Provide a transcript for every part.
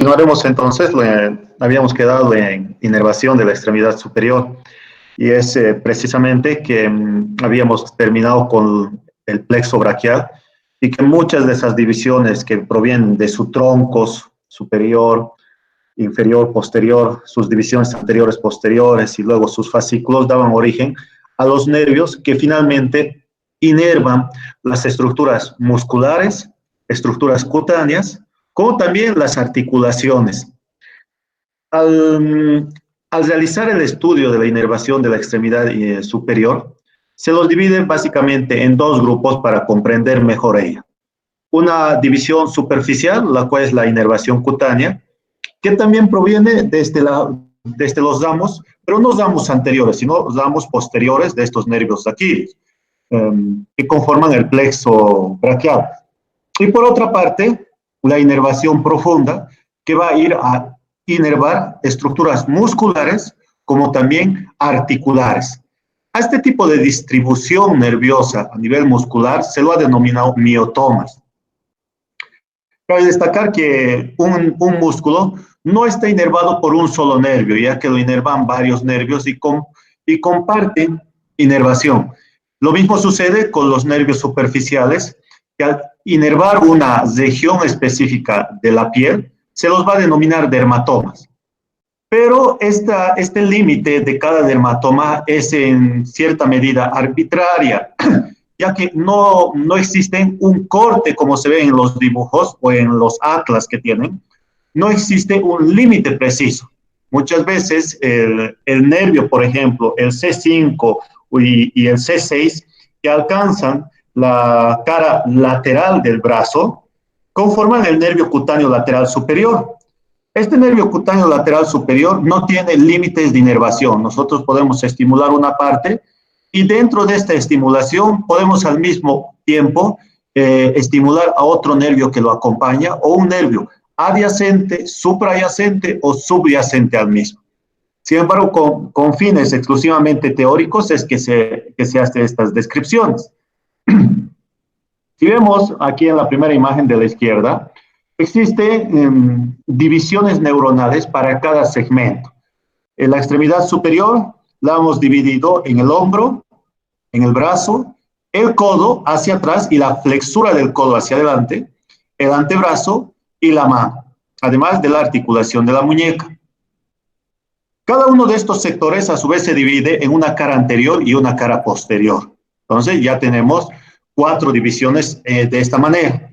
Continuaremos entonces, habíamos quedado en inervación de la extremidad superior y es precisamente que habíamos terminado con el plexo braquial y que muchas de esas divisiones que provienen de su tronco superior, inferior, posterior, sus divisiones anteriores, posteriores y luego sus fascículos daban origen a los nervios que finalmente inervan las estructuras musculares, estructuras cutáneas, como también las articulaciones. Al, al realizar el estudio de la inervación de la extremidad superior, se los divide básicamente en dos grupos para comprender mejor ella. Una división superficial, la cual es la inervación cutánea, que también proviene desde los ramos, pero no ramos anteriores, sino ramos posteriores de estos nervios aquí, que conforman el plexo braquial. Y por otra parte, la inervación profunda, que va a ir a inervar estructuras musculares como también articulares. A este tipo de distribución nerviosa a nivel muscular se lo ha denominado miotomas. Cabe destacar que un músculo no está inervado por un solo nervio, ya que lo inervan varios nervios y comparten inervación. Lo mismo sucede con los nervios superficiales, que al inervar una región específica de la piel, se los va a denominar dermatomas. Pero este límite de cada dermatoma es en cierta medida arbitraria, ya que no existe un corte como se ve en los dibujos o en los atlas que tienen, no existe un límite preciso. Muchas veces el nervio, por ejemplo, el C5 y el C6, que alcanzan la cara lateral del brazo, conforman el nervio cutáneo lateral superior. Este nervio cutáneo lateral superior no tiene límites de inervación. Nosotros podemos estimular una parte y dentro de esta estimulación podemos al mismo tiempo estimular a otro nervio que lo acompaña o un nervio adyacente, suprayacente o subyacente al mismo. Sin embargo, con fines exclusivamente teóricos es que se hacen estas descripciones. Si vemos aquí en la primera imagen de la izquierda, existen divisiones neuronales para cada segmento. En la extremidad superior la hemos dividido en el hombro, en el brazo, el codo hacia atrás y la flexura del codo hacia adelante, el antebrazo y la mano, además de la articulación de la muñeca. Cada uno de estos sectores a su vez se divide en una cara anterior y una cara posterior. Entonces ya tenemos 4 divisiones de esta manera.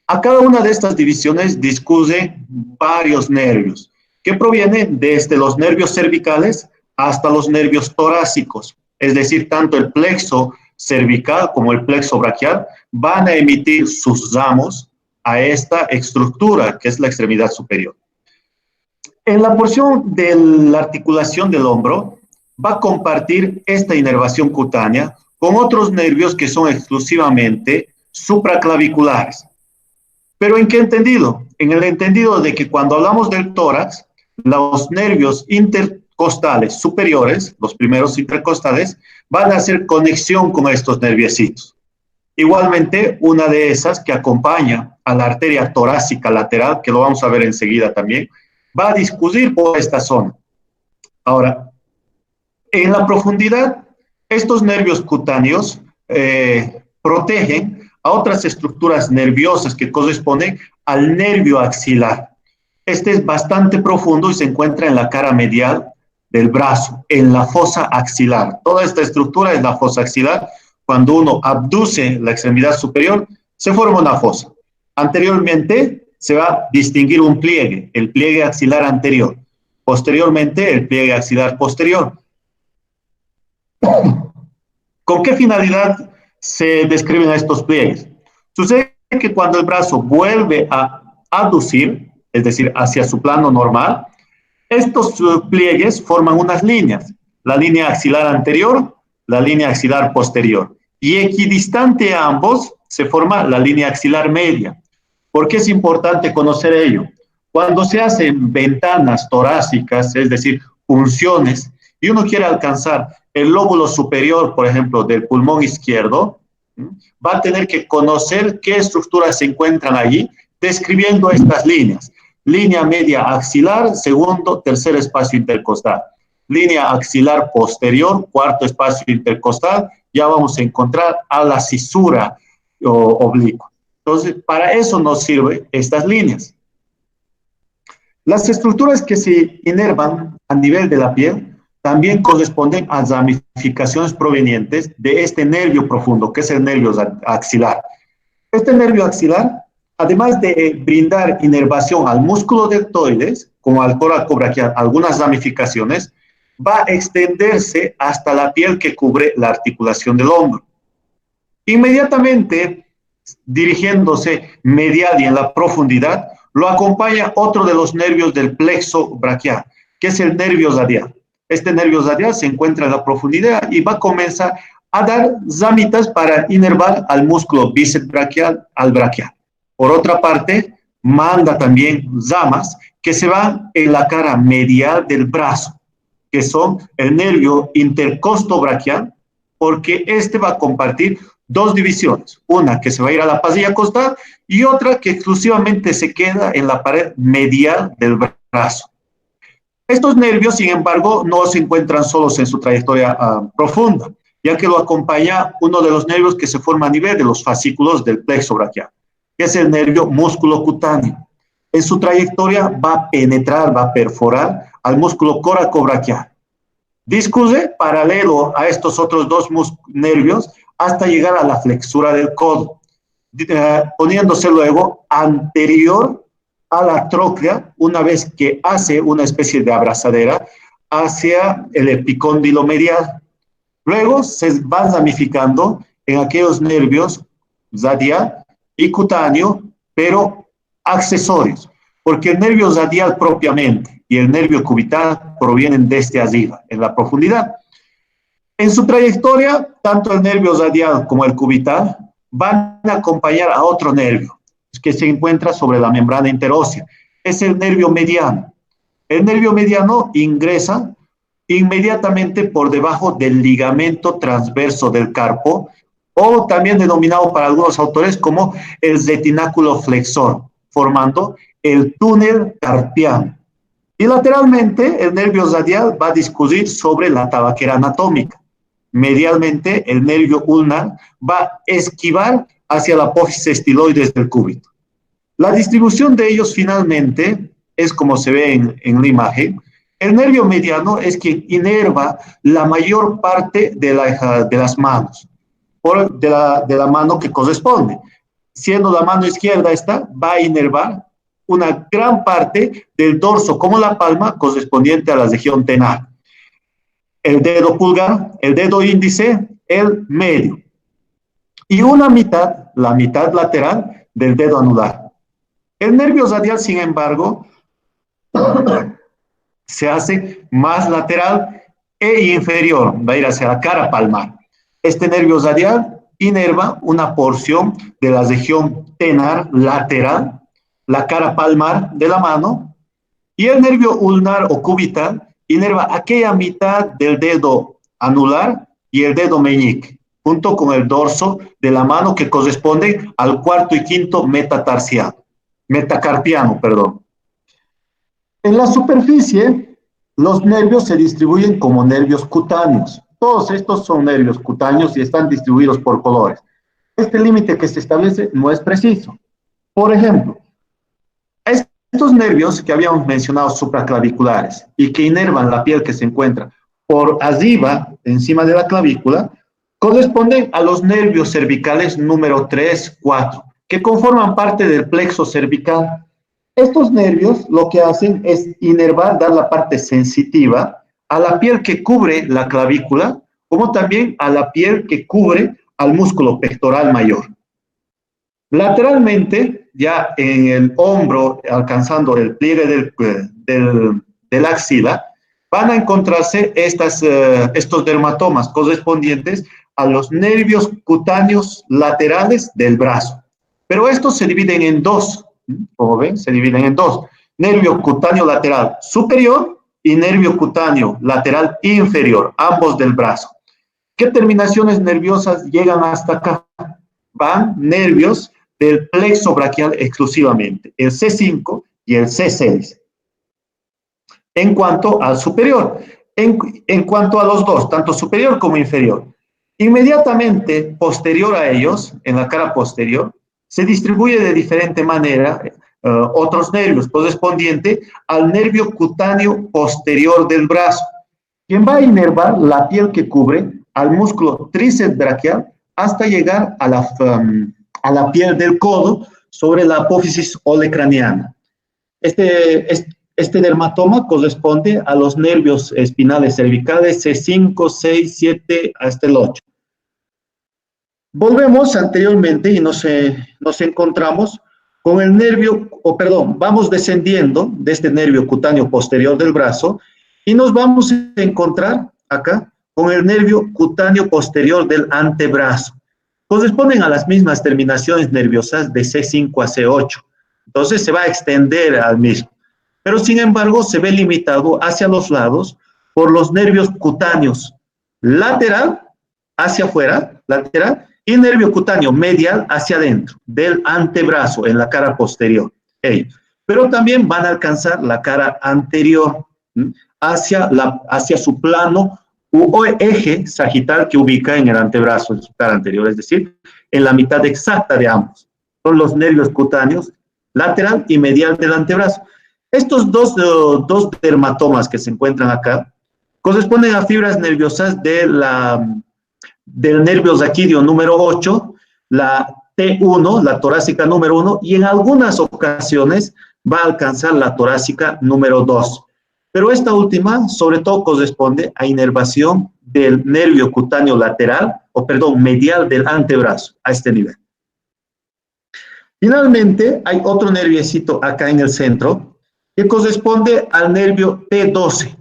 A cada una de estas divisiones discurre varios nervios que provienen desde los nervios cervicales hasta los nervios torácicos. Es decir, tanto el plexo cervical como el plexo braquial van a emitir sus ramos a esta estructura que es la extremidad superior. En la porción de la articulación del hombro va a compartir esta inervación cutánea con otros nervios que son exclusivamente supraclaviculares. ¿Pero en qué entendido? En el entendido de que cuando hablamos del tórax, los nervios intercostales superiores, los primeros intercostales, van a hacer conexión con estos nerviecitos. Igualmente, una de esas que acompaña a la arteria torácica lateral, que lo vamos a ver enseguida también, va a discurrir por esta zona. Ahora, en la profundidad, estos nervios cutáneos protegen a otras estructuras nerviosas que corresponden al nervio axilar. Este es bastante profundo y se encuentra en la cara medial del brazo, en la fosa axilar. Toda esta estructura es la fosa axilar. Cuando uno abduce la extremidad superior, se forma una fosa. Anteriormente se va a distinguir un pliegue, el pliegue axilar anterior. Posteriormente, el pliegue axilar posterior. ¿Con qué finalidad se describen estos pliegues? Sucede que cuando el brazo vuelve a aducir, es decir, hacia su plano normal, estos pliegues forman unas líneas, la línea axilar anterior, la línea axilar posterior, y equidistante a ambos se forma la línea axilar media. ¿Por qué es importante conocer ello? Cuando se hacen ventanas torácicas, es decir, punciones, y uno quiere alcanzar el lóbulo superior, por ejemplo, del pulmón izquierdo, va a tener que conocer qué estructuras se encuentran allí, describiendo estas líneas. línea media axilar, segundo, tercer espacio intercostal. Línea axilar posterior, cuarto espacio intercostal, ya vamos a encontrar a la cisura oblicua. Entonces, para eso nos sirven estas líneas. Las estructuras que se inervan a nivel de la piel también corresponden a ramificaciones provenientes de este nervio profundo, que es el nervio axilar. Este nervio axilar, además de brindar inervación al músculo deltoides, como al coraco braquial, algunas ramificaciones, va a extenderse hasta la piel que cubre la articulación del hombro. Inmediatamente, dirigiéndose medial y en la profundidad, lo acompaña otro de los nervios del plexo braquial, que es el nervio radial. Este nervio radial se encuentra en la profundidad y va a comenzar a dar ramitas para inervar al músculo bíceps braquial al braquial. Por otra parte, manda también ramas que se van en la cara medial del brazo, que son el nervio intercostobraquial, porque este va a compartir dos divisiones, una que se va a ir a la pasilla costal y otra que exclusivamente se queda en la pared medial del brazo. Estos nervios, sin embargo, no se encuentran solos en su trayectoria profunda, ya que lo acompaña uno de los nervios que se forma a nivel de los fascículos del plexo braquial, que es el nervio músculo cutáneo. En su trayectoria va a penetrar, va a perforar al músculo coracobraquial. Discurre paralelo a estos otros dos nervios hasta llegar a la flexura del codo, poniéndose luego anterior a la tróclea, una vez que hace una especie de abrazadera hacia el epicóndilo medial. Luego se va ramificando en aquellos nervios radial y cutáneo, pero accesorios, porque el nervio radial propiamente y el nervio cubital provienen desde arriba, en la profundidad. En su trayectoria, tanto el nervio radial como el cubital van a acompañar a otro nervio que se encuentra sobre la membrana interósea. Es el nervio mediano. El nervio mediano ingresa inmediatamente por debajo del ligamento transverso del carpo, o también denominado para algunos autores como el retináculo flexor, formando el túnel carpiano. Y lateralmente, el nervio radial va a discurrir sobre la tabaquera anatómica. Medialmente, el nervio ulnar va a esquivar hacia la apófisis estiloides del cúbito. La distribución de ellos finalmente es como se ve en la imagen. El nervio mediano es quien inerva la mayor parte de las manos, de la mano que corresponde. Siendo la mano izquierda esta, va a inervar una gran parte del dorso, como la palma, correspondiente a la región tenar. El dedo pulgar, el dedo índice, el medio. Y una mitad, la mitad lateral del dedo anular. El nervio radial, sin embargo, se hace más lateral e inferior, va a ir hacia la cara palmar. Este nervio radial inerva una porción de la región tenar lateral, la cara palmar de la mano, y el nervio ulnar o cubital inerva aquella mitad del dedo anular y el dedo meñique, junto con el dorso de la mano que corresponde al cuarto y quinto metacarpiano. En la superficie, los nervios se distribuyen como nervios cutáneos. Todos estos son nervios cutáneos y están distribuidos por colores. Este límite que se establece no es preciso. Por ejemplo, estos nervios que habíamos mencionado supraclaviculares y que inervan la piel que se encuentra por arriba, encima de la clavícula, corresponden a los nervios cervicales número 3, 4, que conforman parte del plexo cervical. Estos nervios lo que hacen es inervar, dar la parte sensitiva a la piel que cubre la clavícula, como también a la piel que cubre al músculo pectoral mayor. Lateralmente, ya en el hombro, alcanzando el pliegue del axila, van a encontrarse estos dermatomas correspondientes a los nervios cutáneos laterales del brazo. Pero estos se dividen en dos, como ven, se dividen en dos. Nervio cutáneo lateral superior y nervio cutáneo lateral inferior, ambos del brazo. ¿Qué terminaciones nerviosas llegan hasta acá? Van nervios del plexo braquial exclusivamente, el C5 y el C6. En cuanto al superior, en cuanto a los dos, tanto superior como inferior, inmediatamente posterior a ellos, en la cara posterior, se distribuye de diferente manera otros nervios correspondientes al nervio cutáneo posterior del brazo, quien va a inervar la piel que cubre al músculo tríceps braquial hasta llegar a la piel del codo sobre la apófisis olecraniana. Este dermatoma corresponde a los nervios espinales cervicales C5, 6, 7 hasta el 8. Volvemos anteriormente y nos encontramos con el nervio, vamos descendiendo de este nervio cutáneo posterior del brazo y nos vamos a encontrar acá con el nervio cutáneo posterior del antebrazo. Corresponden a las mismas terminaciones nerviosas de C5 a C8. Entonces se va a extender al mismo. Pero sin embargo se ve limitado hacia los lados por los nervios cutáneos lateral hacia afuera, lateral, y nervio cutáneo medial hacia adentro, del antebrazo, en la cara posterior. Pero también van a alcanzar la cara anterior, hacia su plano o eje sagital que ubica en el antebrazo, en su cara anterior, es decir, en la mitad exacta de ambos. Son los nervios cutáneos lateral y medial del antebrazo. Estos dos dermatomas que se encuentran acá corresponden a fibras nerviosas del nervio raquídeo número 8, la T1, la torácica número 1, y en algunas ocasiones va a alcanzar la torácica número 2. Pero esta última, sobre todo, corresponde a inervación del nervio cutáneo lateral, medial del antebrazo, a este nivel. Finalmente, hay otro nerviecito acá en el centro, que corresponde al nervio T12,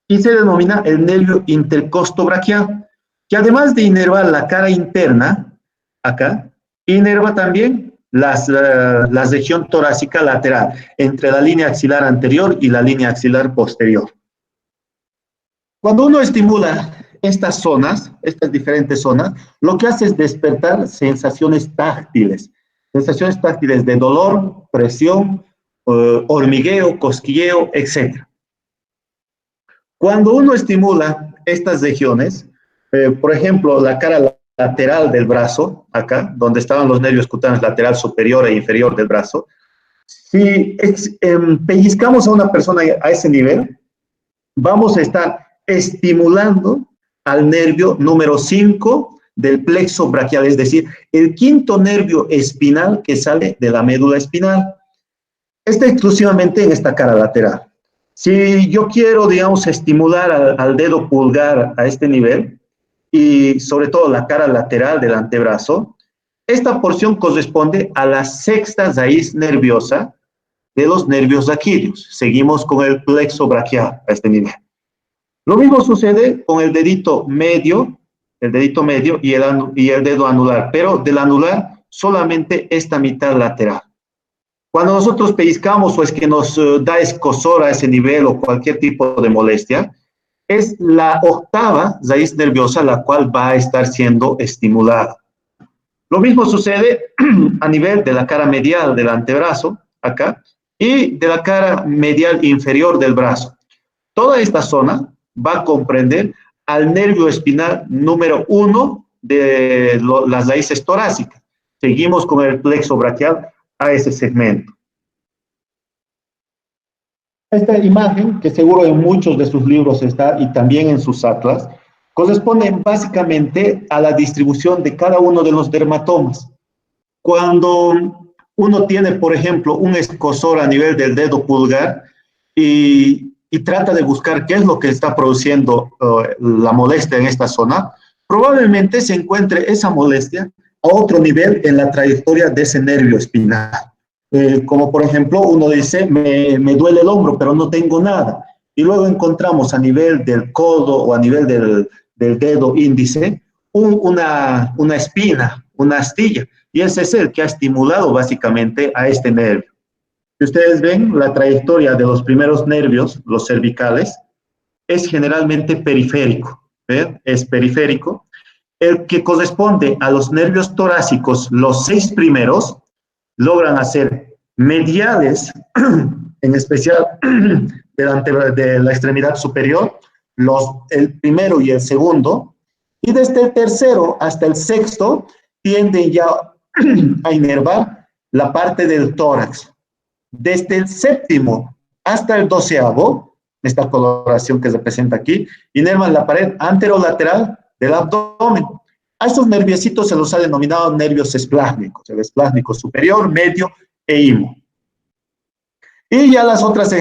y se denomina el nervio intercostobraquial, que además de inervar la cara interna, acá, inerva también la región torácica lateral, entre la línea axilar anterior y la línea axilar posterior. Cuando uno estimula estas zonas, estas diferentes zonas, lo que hace es despertar sensaciones táctiles de dolor, presión, hormigueo, cosquilleo, etc. Cuando uno estimula estas regiones, por ejemplo, la cara lateral del brazo, acá, donde estaban los nervios cutáneos lateral superior e inferior del brazo, si pellizcamos a una persona a ese nivel, vamos a estar estimulando al nervio número 5 del plexo braquial, es decir, el quinto nervio espinal que sale de la médula espinal. Está exclusivamente en esta cara lateral. Si yo quiero, digamos, estimular al dedo pulgar a este nivel, y sobre todo la cara lateral del antebrazo, esta porción corresponde a la sexta raíz nerviosa de los nervios raquídeos. Seguimos con el plexo braquial a este nivel. Lo mismo sucede con el dedito medio y el dedo anular, pero del anular solamente esta mitad lateral. Cuando nosotros pellizcamos o es que nos da escozor a ese nivel o cualquier tipo de molestia, es la octava raíz nerviosa la cual va a estar siendo estimulada. Lo mismo sucede a nivel de la cara medial del antebrazo, acá, y de la cara medial inferior del brazo. Toda esta zona va a comprender al nervio espinal número 1 de las raíces torácicas. Seguimos con el plexo braquial a ese segmento. Esta imagen, que seguro en muchos de sus libros está y también en sus atlas, corresponde básicamente a la distribución de cada uno de los dermatomas. Cuando uno tiene, por ejemplo, un escozor a nivel del dedo pulgar y trata de buscar qué es lo que está produciendo la molestia en esta zona, probablemente se encuentre esa molestia a otro nivel en la trayectoria de ese nervio espinal. Como por ejemplo, uno dice, me duele el hombro, pero no tengo nada. Y luego encontramos a nivel del codo o a nivel del dedo índice una espina, una astilla. Y ese es el que ha estimulado básicamente a este nervio. Si ustedes ven, la trayectoria de los primeros nervios, los cervicales, es generalmente periférico. ¿Ven? Es periférico. El que corresponde a los nervios torácicos, los 6 primeros, logran hacer mediales en especial de la extremidad superior, el primero y el segundo, y desde el tercero hasta el sexto tienden ya a inervar la parte del tórax. Desde el séptimo hasta el doceavo, esta coloración que se presenta aquí, inervan la pared anterolateral del abdomen. A estos nerviositos se los ha denominado nervios esplásmicos, el esplásmico superior, medio e imo. Y ya las otras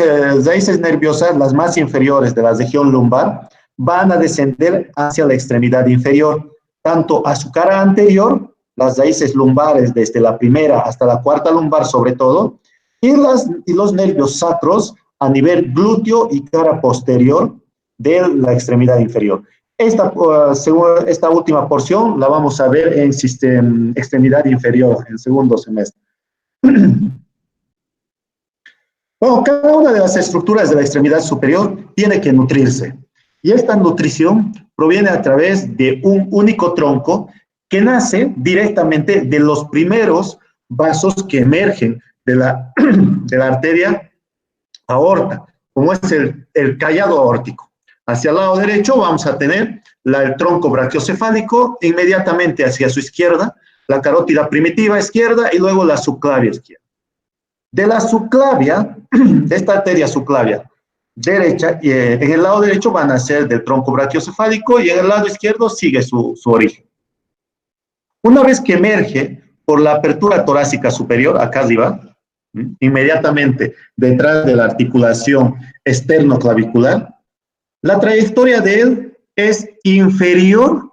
raíces nerviosas, las más inferiores de la región lumbar, van a descender hacia la extremidad inferior, tanto a su cara anterior, las raíces lumbares desde la primera hasta la cuarta lumbar sobre todo, y los nervios sacros a nivel glúteo y cara posterior de la extremidad inferior. Esta última porción la vamos a ver en extremidad inferior, en segundo semestre. Bueno, cada una de las estructuras de la extremidad superior tiene que nutrirse. Y esta nutrición proviene a través de un único tronco que nace directamente de los primeros vasos que emergen de la arteria aorta, como es el callado aórtico. Hacia el lado derecho vamos a tener el tronco brachiocefálico, inmediatamente hacia su izquierda, la carótida primitiva izquierda y luego la subclavia izquierda. De la subclavia, de esta arteria subclavia derecha, en el lado derecho van a ser del tronco brachiocefálico y en el lado izquierdo sigue su origen. Una vez que emerge por la apertura torácica superior, acá arriba, inmediatamente detrás de la articulación esternoclavicular, la trayectoria de él es inferior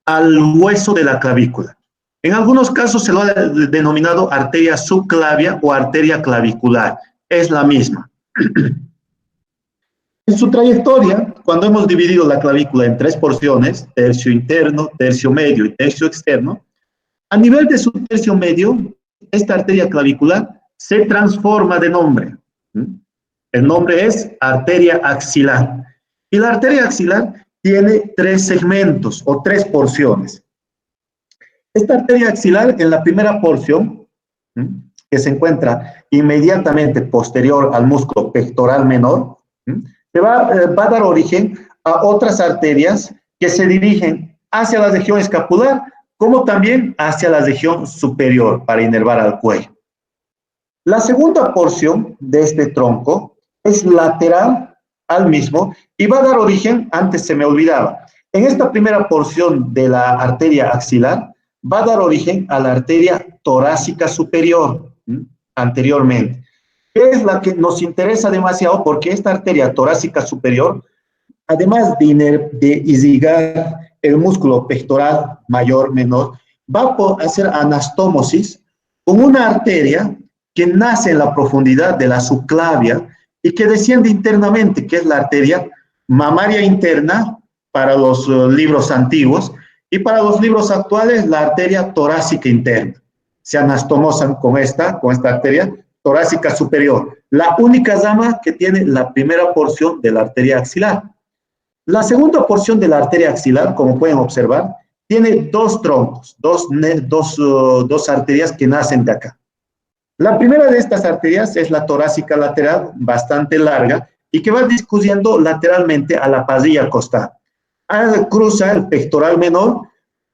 al hueso de la clavícula. En algunos casos se lo ha denominado arteria subclavia o arteria clavicular. Es la misma. En su trayectoria, cuando hemos dividido la clavícula en tres porciones, tercio interno, tercio medio y tercio externo, a nivel de su tercio medio, esta arteria clavicular se transforma de nombre. El nombre es arteria axilar. Y la arteria axilar tiene tres segmentos o tres porciones. Esta arteria axilar, en la primera porción, que se encuentra inmediatamente posterior al músculo pectoral menor, va a dar origen a otras arterias que se dirigen hacia la región escapular, como también hacia la región superior para inervar al cuello. La segunda porción de este tronco es lateral al mismo y va a dar origen, antes se me olvidaba, en esta primera porción de la arteria axilar, va a dar origen a la arteria torácica superior, anteriormente, que es la que nos interesa demasiado porque esta arteria torácica superior, además de irrigar el músculo pectoral mayor, menor, va a hacer anastomosis con una arteria que nace en la profundidad de la subclavia y que desciende internamente, que es la arteria mamaria interna para los libros antiguos, y para los libros actuales, la arteria torácica interna. Se anastomosan con esta arteria torácica superior. La única rama que tiene la primera porción de la arteria axilar. La segunda porción de la arteria axilar, como pueden observar, tiene dos troncos, dos arterias que nacen de acá. La primera de estas arterias es la torácica lateral, bastante larga, y que va discurriendo lateralmente a la parrilla costal. Cruza el pectoral menor,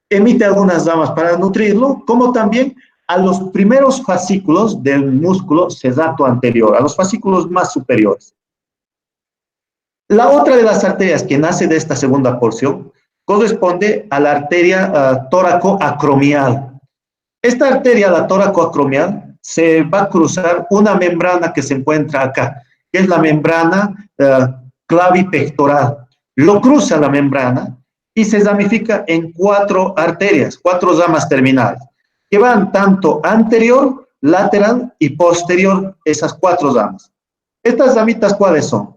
emite algunas ramas para nutrirlo, como también a los primeros fascículos del músculo cesato anterior, a los fascículos más superiores. La otra de las arterias que nace de esta segunda porción corresponde a la arteria tóraco-acromial. Esta arteria, la tóraco-acromial, se va a cruzar una membrana que se encuentra acá, que es la membrana clavipectoral. Lo cruza la membrana y se ramifica en cuatro arterias, cuatro ramas terminales, que van tanto anterior, lateral y posterior, esas cuatro ramas. Estas ramitas, ¿cuáles son?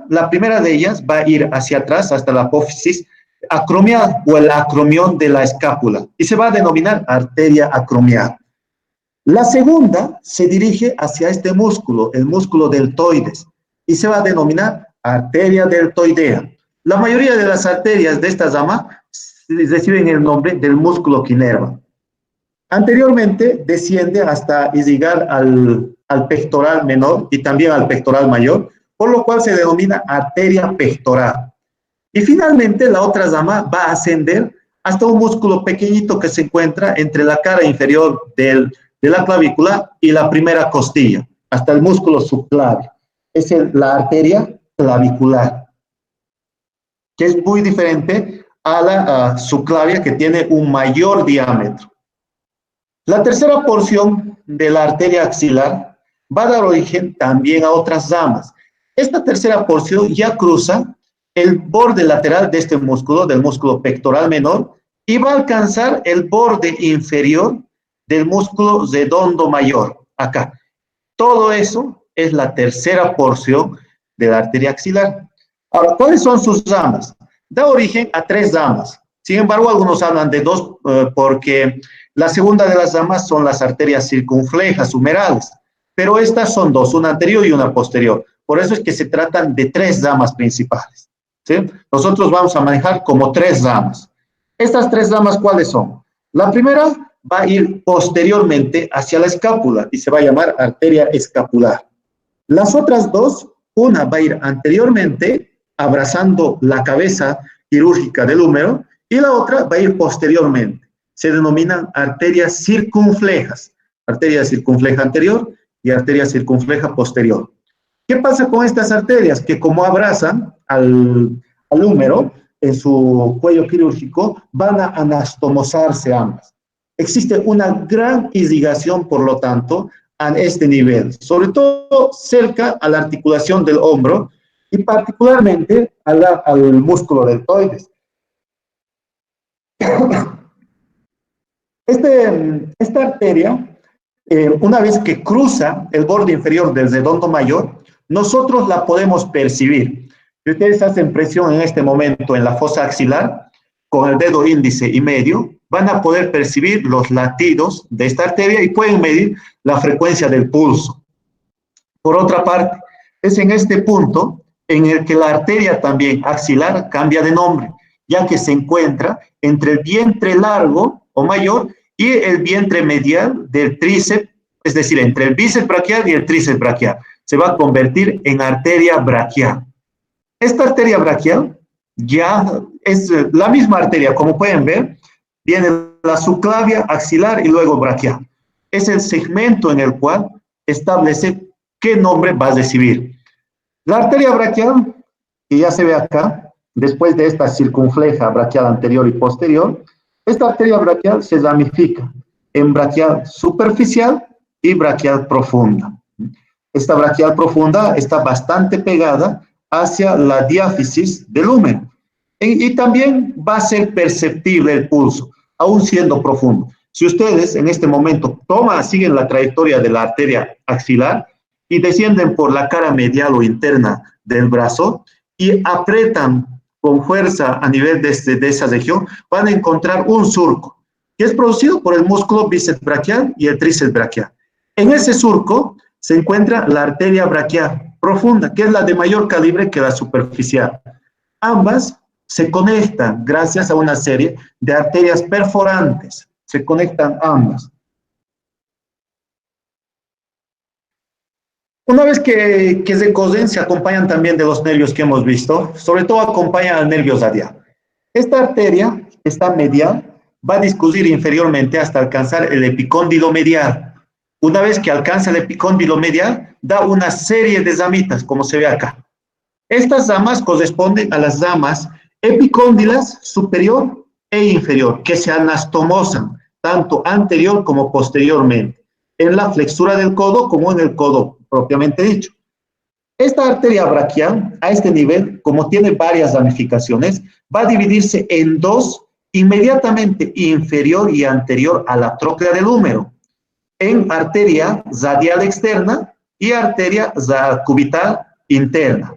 La primera de ellas va a ir hacia atrás hasta la apófisis acromial o el acromión de la escápula y se va a denominar arteria acromial. La segunda se dirige hacia este músculo, el músculo deltoides, y se va a denominar arteria deltoidea. La mayoría de las arterias de esta rama reciben el nombre del músculo que inerva. Anteriormente desciende hasta irrigar al pectoral menor y también al pectoral mayor, por lo cual se denomina arteria pectoral. Y finalmente la otra rama va a ascender hasta un músculo pequeñito que se encuentra entre la cara inferior de la clavícula y la primera costilla, hasta el músculo subclavio. Es la arteria clavicular, que es muy diferente a la subclavia, que tiene un mayor diámetro. La tercera porción de la arteria axilar va a dar origen también a otras ramas. Esta tercera porción ya cruza el borde lateral de este músculo, del músculo pectoral menor, y va a alcanzar el borde inferior del músculo redondo mayor, acá. Todo eso es la tercera porción de la arteria axilar. Ahora, ¿cuáles son sus ramas? Da origen a 3 ramas. Sin embargo, algunos hablan de 2 porque la segunda de las ramas son las arterias circunflejas humerales, pero estas son 2, una anterior y una posterior. Por eso es que se tratan de 3 ramas principales, ¿sí? Nosotros vamos a manejar como 3 ramas. Estas 3 ramas, ¿cuáles son? La primera va a ir posteriormente hacia la escápula y se va a llamar arteria escapular. Las otras 2, una va a ir anteriormente abrazando la cabeza quirúrgica del húmero y la otra va a ir posteriormente. Se denominan arterias circunflejas, arteria circunfleja anterior y arteria circunfleja posterior. ¿Qué pasa con estas arterias? Que como abrazan al húmero en su cuello quirúrgico, van a anastomosarse ambas. Existe una gran irrigación, por lo tanto, a este nivel, sobre todo cerca a la articulación del hombro y particularmente al músculo deltoides. Esta arteria, una vez que cruza el borde inferior del redondo mayor, nosotros la podemos percibir. Si ustedes hacen presión en este momento en la fosa axilar, con el dedo índice y medio, van a poder percibir los latidos de esta arteria y pueden medir la frecuencia del pulso. Por otra parte, es en este punto en el que la arteria también axilar cambia de nombre, ya que se encuentra entre el vientre largo o mayor y el vientre medial del tríceps, es decir, entre el bíceps braquial y el tríceps braquial. Se va a convertir en arteria braquial. Esta arteria braquial ya es la misma arteria, como pueden ver, viene la subclavia, axilar y luego braquial. Es el segmento en el cual establece qué nombre va a recibir. La arteria braquial, que ya se ve acá, después de esta circunfleja braquial anterior y posterior, esta arteria braquial se ramifica en braquial superficial y braquial profunda. Esta braquial profunda está bastante pegada hacia la diáfisis del húmero. Y también va a ser perceptible el pulso, aún siendo profundo. Si ustedes en este momento siguen la trayectoria de la arteria axilar y descienden por la cara medial o interna del brazo y apretan con fuerza a nivel de esa región, van a encontrar un surco que es producido por el músculo bíceps braquial y el tríceps braquial. En ese surco se encuentra la arteria braquial profunda, que es la de mayor calibre que la superficial. Ambas se conectan gracias a una serie de arterias perforantes. Se conectan ambas. Una vez que se cosen, se acompañan también de los nervios que hemos visto, sobre todo acompañan al nervio radial. Esta arteria, esta medial, va a discurrir inferiormente hasta alcanzar el epicóndilo medial. Una vez que alcanza el epicóndilo medial, da una serie de ramitas, como se ve acá. Estas ramas corresponden a las ramas epicóndilas superior e inferior, que se anastomosan tanto anterior como posteriormente, en la flexura del codo como en el codo propiamente dicho. Esta arteria braquial, a este nivel, como tiene varias ramificaciones, va a dividirse en 2 inmediatamente inferior y anterior a la tróclea del húmero, en arteria radial externa y arteria cubital interna.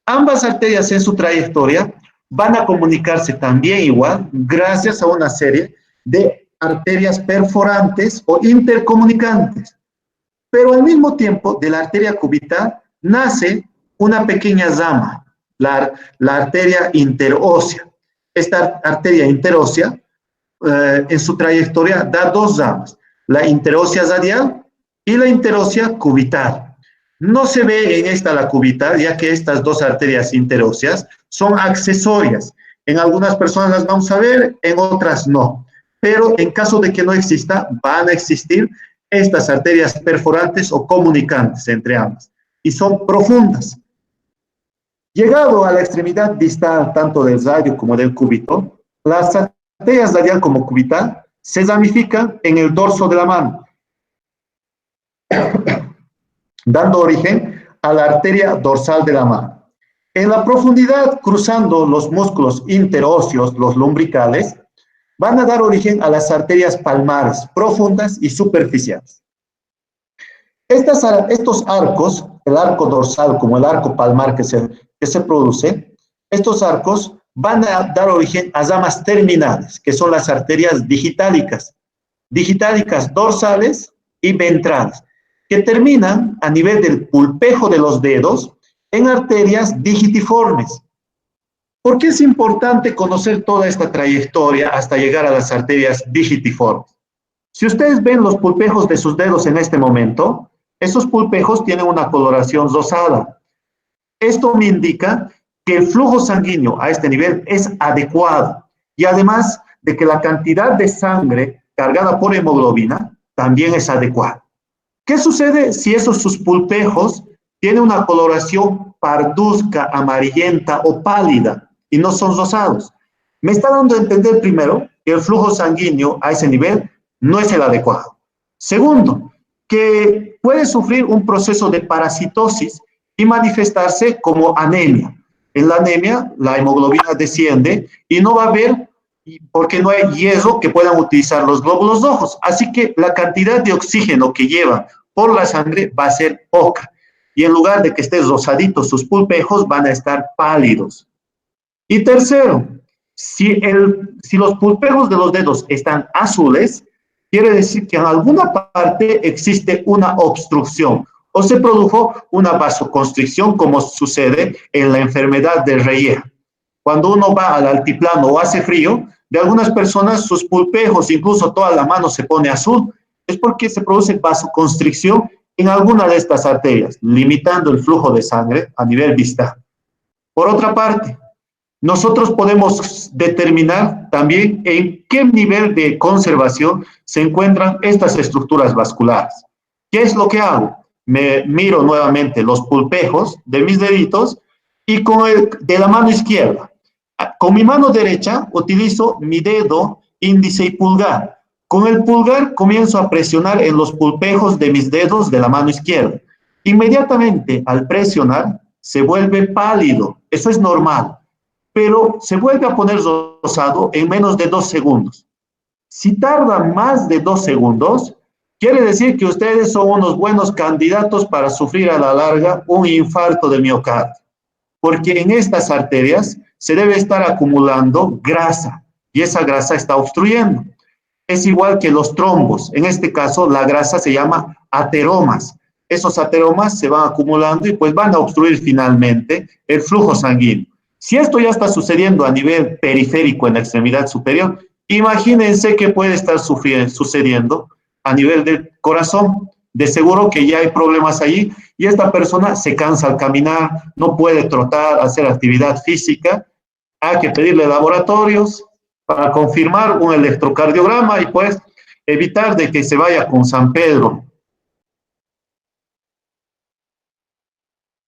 Ambas arterias en su trayectoria van a comunicarse también igual gracias a una serie de arterias perforantes o intercomunicantes. Pero al mismo tiempo de la arteria cubital nace una pequeña rama, la arteria interósea. Esta arteria interósea en su trayectoria da 2 ramas, la interósea radial y la interósea cubital. No se ve en esta la cubital, ya que estas dos arterias interóseas son accesorias. En algunas personas las vamos a ver, en otras no. Pero en caso de que no exista, van a existir estas arterias perforantes o comunicantes entre ambas. Y son profundas. Llegado a la extremidad distal tanto del radio como del cúbito, las arterias radial como cubital se ramifican en el dorso de la mano, dando origen a la arteria dorsal de la mano. En la profundidad, cruzando los músculos interóseos, los lumbricales, van a dar origen a las arterias palmares, profundas y superficiales. Estos arcos, el arco dorsal como el arco palmar que se produce, estos arcos van a dar origen a ramas terminales, que son las arterias digitálicas dorsales y ventrales, que terminan a nivel del pulpejo de los dedos en arterias digitiformes. ¿Por qué es importante conocer toda esta trayectoria hasta llegar a las arterias digitiformes? Si ustedes ven los pulpejos de sus dedos en este momento, esos pulpejos tienen una coloración rosada. Esto me indica que el flujo sanguíneo a este nivel es adecuado y además de que la cantidad de sangre cargada por hemoglobina también es adecuada. ¿Qué sucede si sus pulpejos tienen una coloración parduzca, amarillenta o pálida y no son rosados? Me está dando a entender primero que el flujo sanguíneo a ese nivel no es el adecuado. Segundo, que puede sufrir un proceso de parasitosis y manifestarse como anemia. En la anemia, la hemoglobina desciende y no va a haber, porque no hay hierro que puedan utilizar los glóbulos rojos. Así que la cantidad de oxígeno que lleva por la sangre va a ser poca. Y en lugar de que estén rosaditos sus pulpejos, van a estar pálidos. Y tercero, si los pulpejos de los dedos están azules, quiere decir que en alguna parte existe una obstrucción o se produjo una vasoconstricción, como sucede en la enfermedad de Reyer. Cuando uno va al altiplano o hace frío, de algunas personas sus pulpejos, incluso toda la mano se pone azul, es porque se produce vasoconstricción en alguna de estas arterias, limitando el flujo de sangre a nivel distal. Por otra parte, nosotros podemos determinar también en qué nivel de conservación se encuentran estas estructuras vasculares. ¿Qué es lo que hago? Me miro nuevamente los pulpejos de mis deditos y de la mano izquierda. Con mi mano derecha utilizo mi dedo índice y pulgar. Con el pulgar comienzo a presionar en los pulpejos de mis dedos de la mano izquierda. Inmediatamente al presionar se vuelve pálido. Eso es normal. Pero se vuelve a poner rosado en menos de 2 segundos. Si tarda más de 2 segundos, quiere decir que ustedes son unos buenos candidatos para sufrir a la larga un infarto de miocardio, porque en estas arterias se debe estar acumulando grasa y esa grasa está obstruyendo. Es igual que los trombos. En este caso, la grasa se llama ateromas. Esos ateromas se van acumulando y pues van a obstruir finalmente el flujo sanguíneo. Si esto ya está sucediendo a nivel periférico en la extremidad superior, imagínense qué puede estar sucediendo a nivel del corazón. De seguro que ya hay problemas allí y esta persona se cansa al caminar, no puede trotar, hacer actividad física. Hay que pedirle laboratorios para confirmar un electrocardiograma y pues evitar de que se vaya con San Pedro.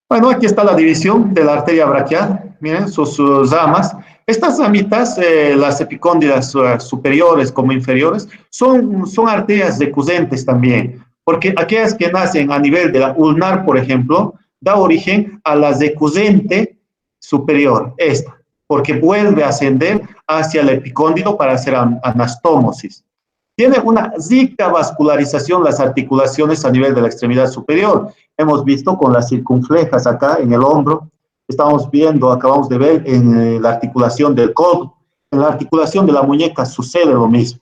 Bueno, aquí está la división de la arteria braquial. Miren sus ramas. Estas ramitas, las epicóndilas superiores como inferiores, son arterias recurrentes también, porque aquellas que nacen a nivel de la ulnar, por ejemplo, da origen a la recurrente superior, esta, porque vuelve a ascender hacia el epicóndilo para hacer anastomosis. Tiene una rica vascularización las articulaciones a nivel de la extremidad superior. Hemos visto con las circunflejas acá en el hombro, estamos viendo, acabamos de ver en la articulación del codo, en la articulación de la muñeca sucede lo mismo.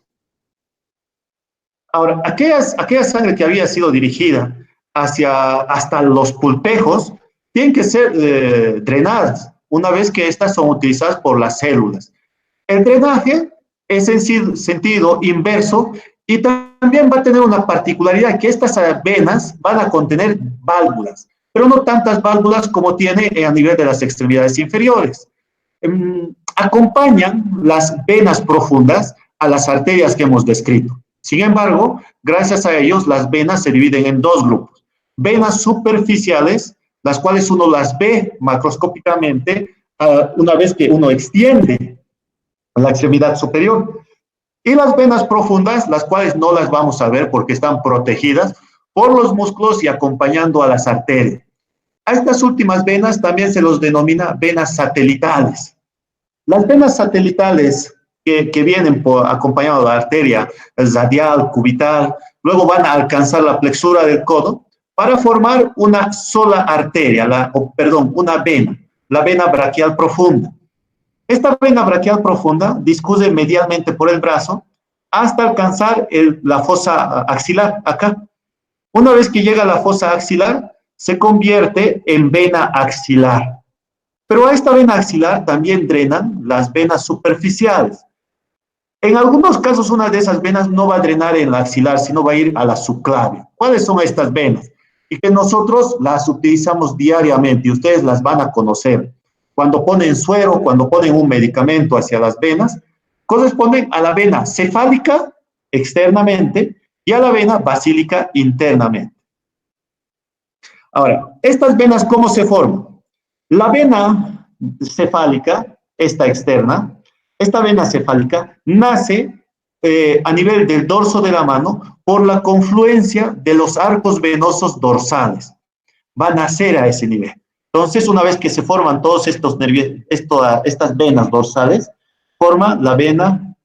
Ahora, aquella sangre que había sido dirigida hasta los pulpejos, tienen que ser drenadas una vez que estas son utilizadas por las células. El drenaje es en sentido inverso y también también va a tener una particularidad, que estas venas van a contener válvulas, pero no tantas válvulas como tiene a nivel de las extremidades inferiores. Acompañan las venas profundas a las arterias que hemos descrito. Sin embargo, gracias a ellos, las venas se dividen en dos grupos. Venas superficiales, las cuales uno las ve macroscópicamente una vez que uno extiende la extremidad superior. Y las venas profundas, las cuales no las vamos a ver porque están protegidas por los músculos y acompañando a las arterias. A estas últimas venas también se los denomina venas satelitales. Las venas satelitales que vienen acompañadas de la arteria radial, cubital, luego van a alcanzar la plexura del codo para formar una sola arteria, una vena, la vena braquial profunda. Esta vena braquial profunda discurre medialmente por el brazo hasta alcanzar la fosa axilar, acá. Una vez que llega a la fosa axilar, se convierte en vena axilar. Pero a esta vena axilar también drenan las venas superficiales. En algunos casos, una de esas venas no va a drenar en la axilar, sino va a ir a la subclavia. ¿Cuáles son estas venas? Y que nosotros las utilizamos diariamente y ustedes las van a conocer. Cuando ponen suero, cuando ponen un medicamento hacia las venas, corresponden a la vena cefálica externamente y a la vena basílica internamente. Ahora, estas venas, ¿cómo se forman? La vena cefálica, esta externa, esta vena cefálica nace a nivel del dorso de la mano por la confluencia de los arcos venosos dorsales. Va a nacer a ese nivel. Entonces, una vez que se forman todos estos nervios, estas venas dorsales, forma la vena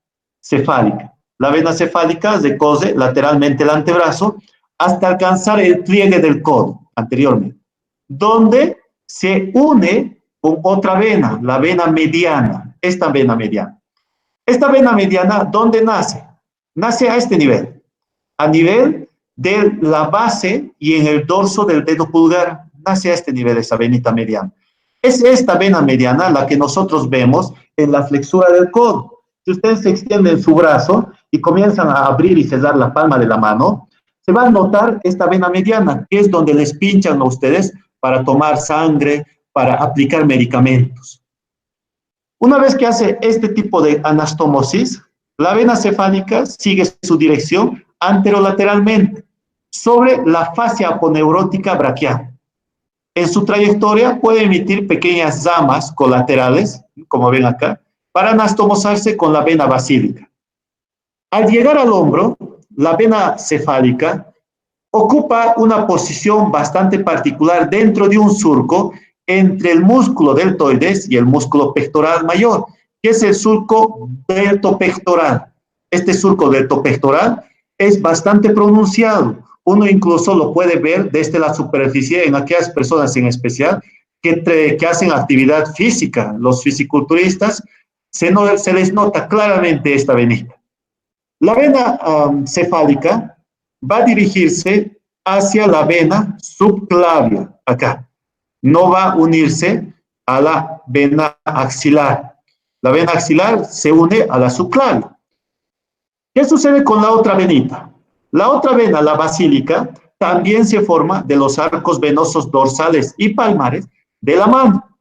cefálica. La vena cefálica recorre lateralmente el antebrazo hasta alcanzar el pliegue del codo anteriormente, donde se une con otra vena, la vena mediana, esta vena mediana. Esta vena mediana, ¿dónde nace? Nace a este nivel, a nivel de la base y en el dorso del dedo pulgar, nace a este nivel esa venita mediana. Es esta vena mediana la que nosotros vemos en la flexura del codo. Si ustedes extienden su brazo y comienzan a abrir y cerrar la palma de la mano, se va a notar esta vena mediana, que es donde les pinchan a ustedes para tomar sangre, para aplicar medicamentos. Una vez que hace este tipo de anastomosis, la vena cefálica sigue su dirección anterolateralmente sobre la fascia aponeurótica braquial. En su trayectoria puede emitir pequeñas ramas colaterales, como ven acá, para anastomosarse con la vena basílica. Al llegar al hombro, la vena cefálica ocupa una posición bastante particular dentro de un surco entre el músculo deltoides y el músculo pectoral mayor, que es el surco deltopectoral. Este surco deltopectoral es bastante pronunciado. Uno incluso lo puede ver desde la superficie en aquellas personas en especial que hacen actividad física. Los fisiculturistas, se les nota claramente esta venita. La vena cefálica va a dirigirse hacia la vena subclavia, acá. No va a unirse a la vena axilar. La vena axilar se une a la subclavia. ¿Qué sucede con la otra venita? La otra vena, la basílica, también se forma de los arcos venosos dorsales y palmares de la mano,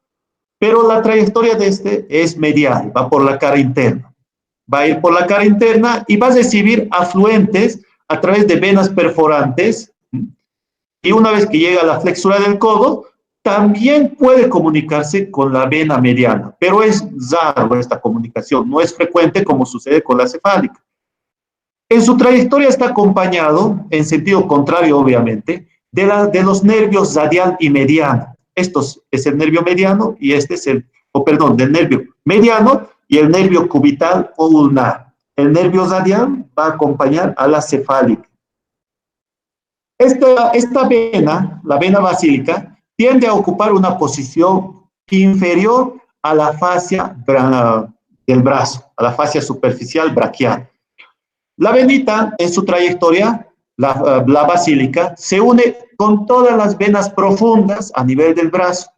pero la trayectoria de este es medial, va por la cara interna. Va a ir por la cara interna y va a recibir afluentes a través de venas perforantes, y una vez que llega a la flexura del codo, también puede comunicarse con la vena mediana, pero es raro esta comunicación, no es frecuente como sucede con la cefálica. En su trayectoria está acompañado, en sentido contrario obviamente, de los nervios radial y mediano. Esto es el nervio mediano y este es del nervio mediano y el nervio cubital o ulnar. El nervio radial va a acompañar a la cefálica. Esta vena, la vena basílica, tiende a ocupar una posición inferior a la fascia del brazo, a la fascia superficial braquial. La venita, en su trayectoria, la basílica, se une con todas las venas profundas a nivel del brazo.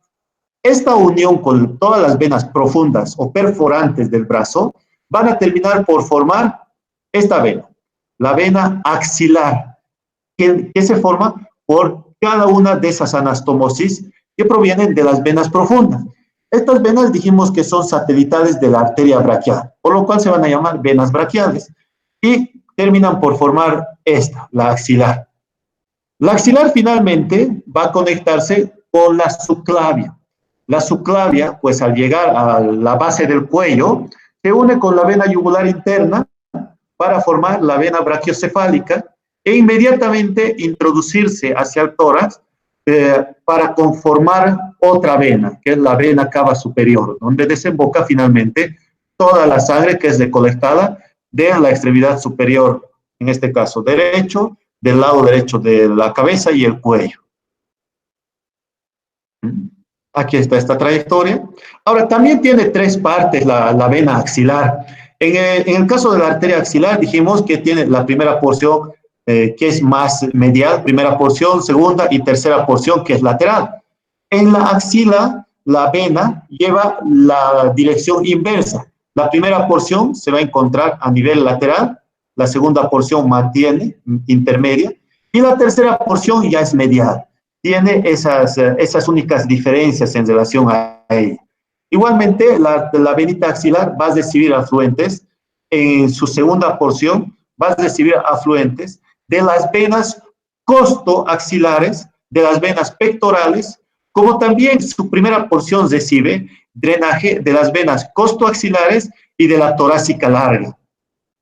Esta unión con todas las venas profundas o perforantes del brazo van a terminar por formar esta vena. la vena axilar, que se forma por cada una de esas anastomosis que provienen de las venas profundas. Estas venas dijimos que son satelitales de la arteria braquial, por lo cual se van a llamar venas braquiales, y terminan por formar esta, la axilar. La axilar finalmente va a conectarse con la subclavia. La subclavia, pues al llegar a la base del cuello, se une con la vena yugular interna para formar la vena brachiocefálica e inmediatamente introducirse hacia el tórax para conformar otra vena, que es la vena cava superior, donde desemboca finalmente toda la sangre que es recolectada de la extremidad superior, en este caso derecho, del lado derecho de la cabeza y el cuello. Aquí está esta trayectoria. Ahora, también tiene tres partes la vena axilar. En el caso de la arteria axilar, dijimos que tiene la primera porción que es más medial, primera porción, segunda y tercera porción que es lateral. En la axila, la vena lleva la dirección inversa. La primera porción se va a encontrar a nivel lateral, la segunda porción mantiene intermedia y la tercera porción ya es medial. Tiene esas únicas diferencias en relación a ella. Igualmente, la venita axilar va a recibir afluentes. En su segunda porción va a recibir afluentes de las venas costoaxilares, de las venas pectorales, como también su primera porción recibe drenaje de las venas costoaxilares y de la torácica larga.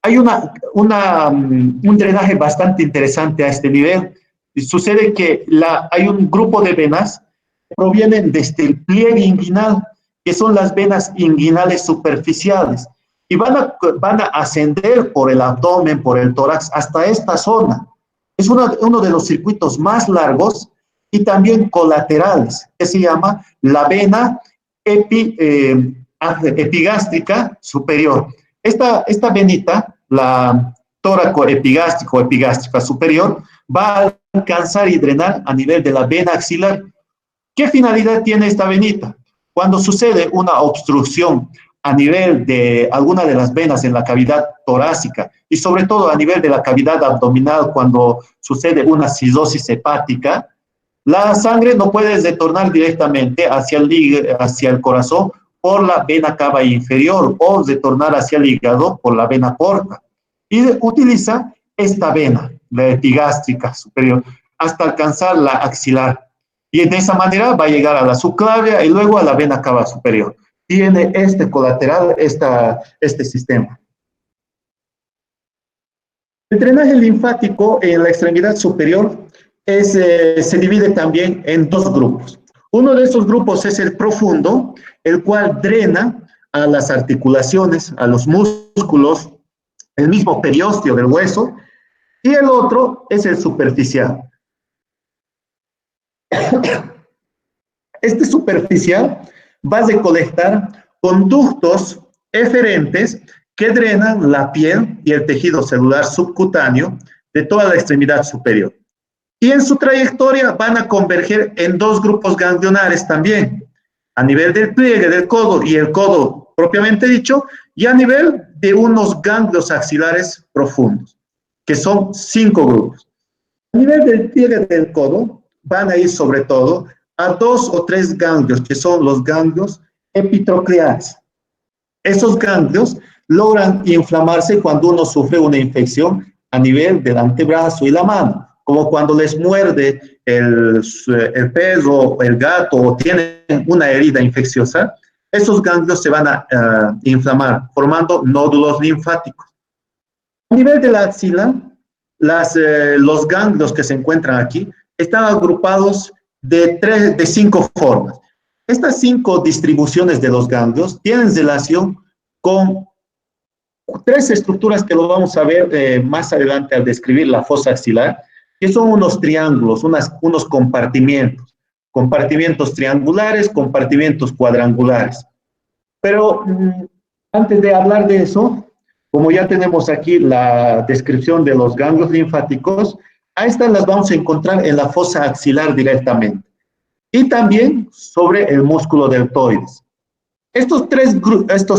Hay un drenaje bastante interesante a este nivel. Sucede que hay un grupo de venas que provienen desde el pliegue inguinal, que son las venas inguinales superficiales, y van a ascender por el abdomen, por el tórax, hasta esta zona. Es uno de los circuitos más largos y también colaterales, que se llama la vena epigástrica superior. Esta venita, la tóraco-epigástrica o epigástrica superior, va a alcanzar y drenar a nivel de la vena axilar. ¿Qué finalidad tiene esta venita? Cuando sucede una obstrucción a nivel de alguna de las venas en la cavidad torácica y sobre todo a nivel de la cavidad abdominal, cuando sucede una cirrosis hepática, la sangre no puede retornar directamente hacia el corazón por la vena cava inferior o retornar hacia el hígado por la vena porta. Y utiliza esta vena, la epigástrica superior, hasta alcanzar la axilar. Y de esa manera va a llegar a la subclavia y luego a la vena cava superior. Tiene este colateral, este sistema. El drenaje linfático en la extremidad superior se divide también en dos grupos. Uno de esos grupos es el profundo, el cual drena a las articulaciones, a los músculos, el mismo periósteo del hueso, y el otro es el superficial. Este superficial va a recolectar conductos eferentes que drenan la piel y el tejido celular subcutáneo de toda la extremidad superior. Y en su trayectoria van a converger en dos grupos ganglionares también, a nivel del pliegue del codo y el codo propiamente dicho, y a nivel de unos ganglios axilares profundos, que son 5 grupos. A nivel del pliegue del codo van a ir sobre todo a 2 o 3 ganglios, que son los ganglios epitrocleares. Esos ganglios logran inflamarse cuando uno sufre una infección a nivel del antebrazo y la mano, como cuando les muerde el perro, el gato, o tienen una herida infecciosa. Esos ganglios se van a inflamar, formando nódulos linfáticos. A nivel de la axila, los ganglios que se encuentran aquí están agrupados de 5 formas. Estas 5 distribuciones de los ganglios tienen relación con 3 estructuras que lo vamos a ver más adelante al describir la fosa axilar, que son unos triángulos, unos compartimientos triangulares, compartimientos cuadrangulares. Pero antes de hablar de eso, como ya tenemos aquí la descripción de los ganglios linfáticos, a estas las vamos a encontrar en la fosa axilar directamente. Y también sobre el músculo deltoides. Estos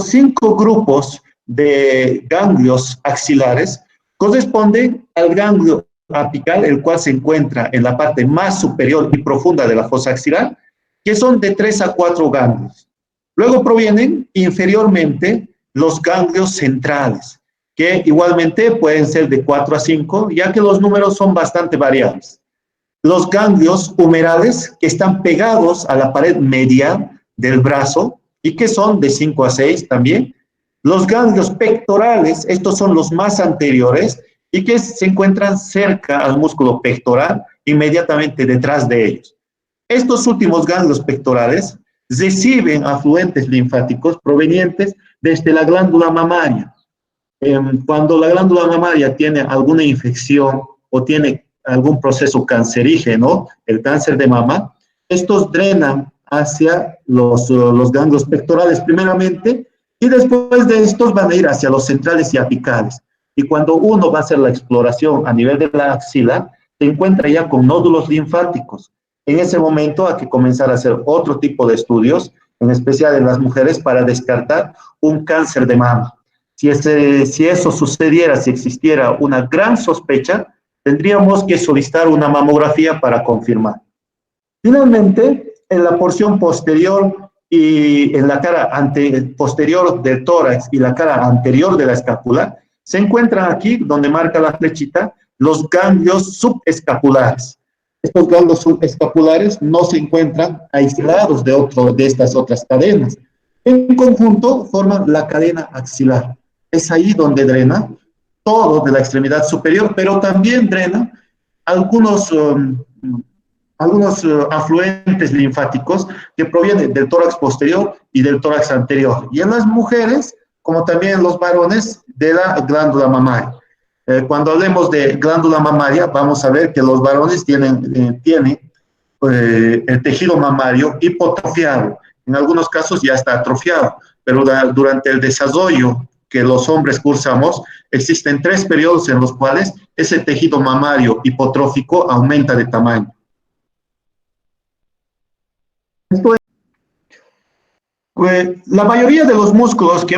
5 grupos de ganglios axilares corresponden al ganglio apical, el cual se encuentra en la parte más superior y profunda de la fosa axilar, que son de 3 a 4 ganglios. Luego provienen inferiormente los ganglios centrales, que igualmente pueden ser de 4 a 5, ya que los números son bastante variables. Los ganglios humerales, que están pegados a la pared medial del brazo y que son de 5 a 6 también. Los ganglios pectorales, estos son los más anteriores y que se encuentran cerca al músculo pectoral, inmediatamente detrás de ellos. Estos últimos ganglios pectorales reciben afluentes linfáticos provenientes desde la glándula mamaria. Cuando la glándula mamaria tiene alguna infección o tiene algún proceso cancerígeno, el cáncer de mama, estos drenan hacia los ganglios pectorales primeramente y después de estos van a ir hacia los centrales y apicales. Y cuando uno va a hacer la exploración a nivel de la axila, se encuentra ya con nódulos linfáticos. En ese momento hay que comenzar a hacer otro tipo de estudios, en especial en las mujeres, para descartar un cáncer de mama. Si eso sucediera, si existiera una gran sospecha, tendríamos que solicitar una mamografía para confirmar. Finalmente, en la porción posterior y en la cara posterior del tórax y la cara anterior de la escápula, se encuentran aquí, donde marca la flechita, los ganglios subescapulares. Estos ganglios subescapulares no se encuentran aislados de estas otras cadenas. En conjunto forman la cadena axilar. Es ahí donde drena todo de la extremidad superior, pero también drena algunos afluentes linfáticos que provienen del tórax posterior y del tórax anterior. Y en las mujeres, como también en los varones, de la glándula mamaria. Cuando hablemos de glándula mamaria, vamos a ver que los varones tienen el tejido mamario hipotrofiado. En algunos casos ya está atrofiado, pero durante el desarrollo que los hombres cursamos, existen 3 periodos en los cuales ese tejido mamario hipotrófico aumenta de tamaño. La mayoría de los músculos que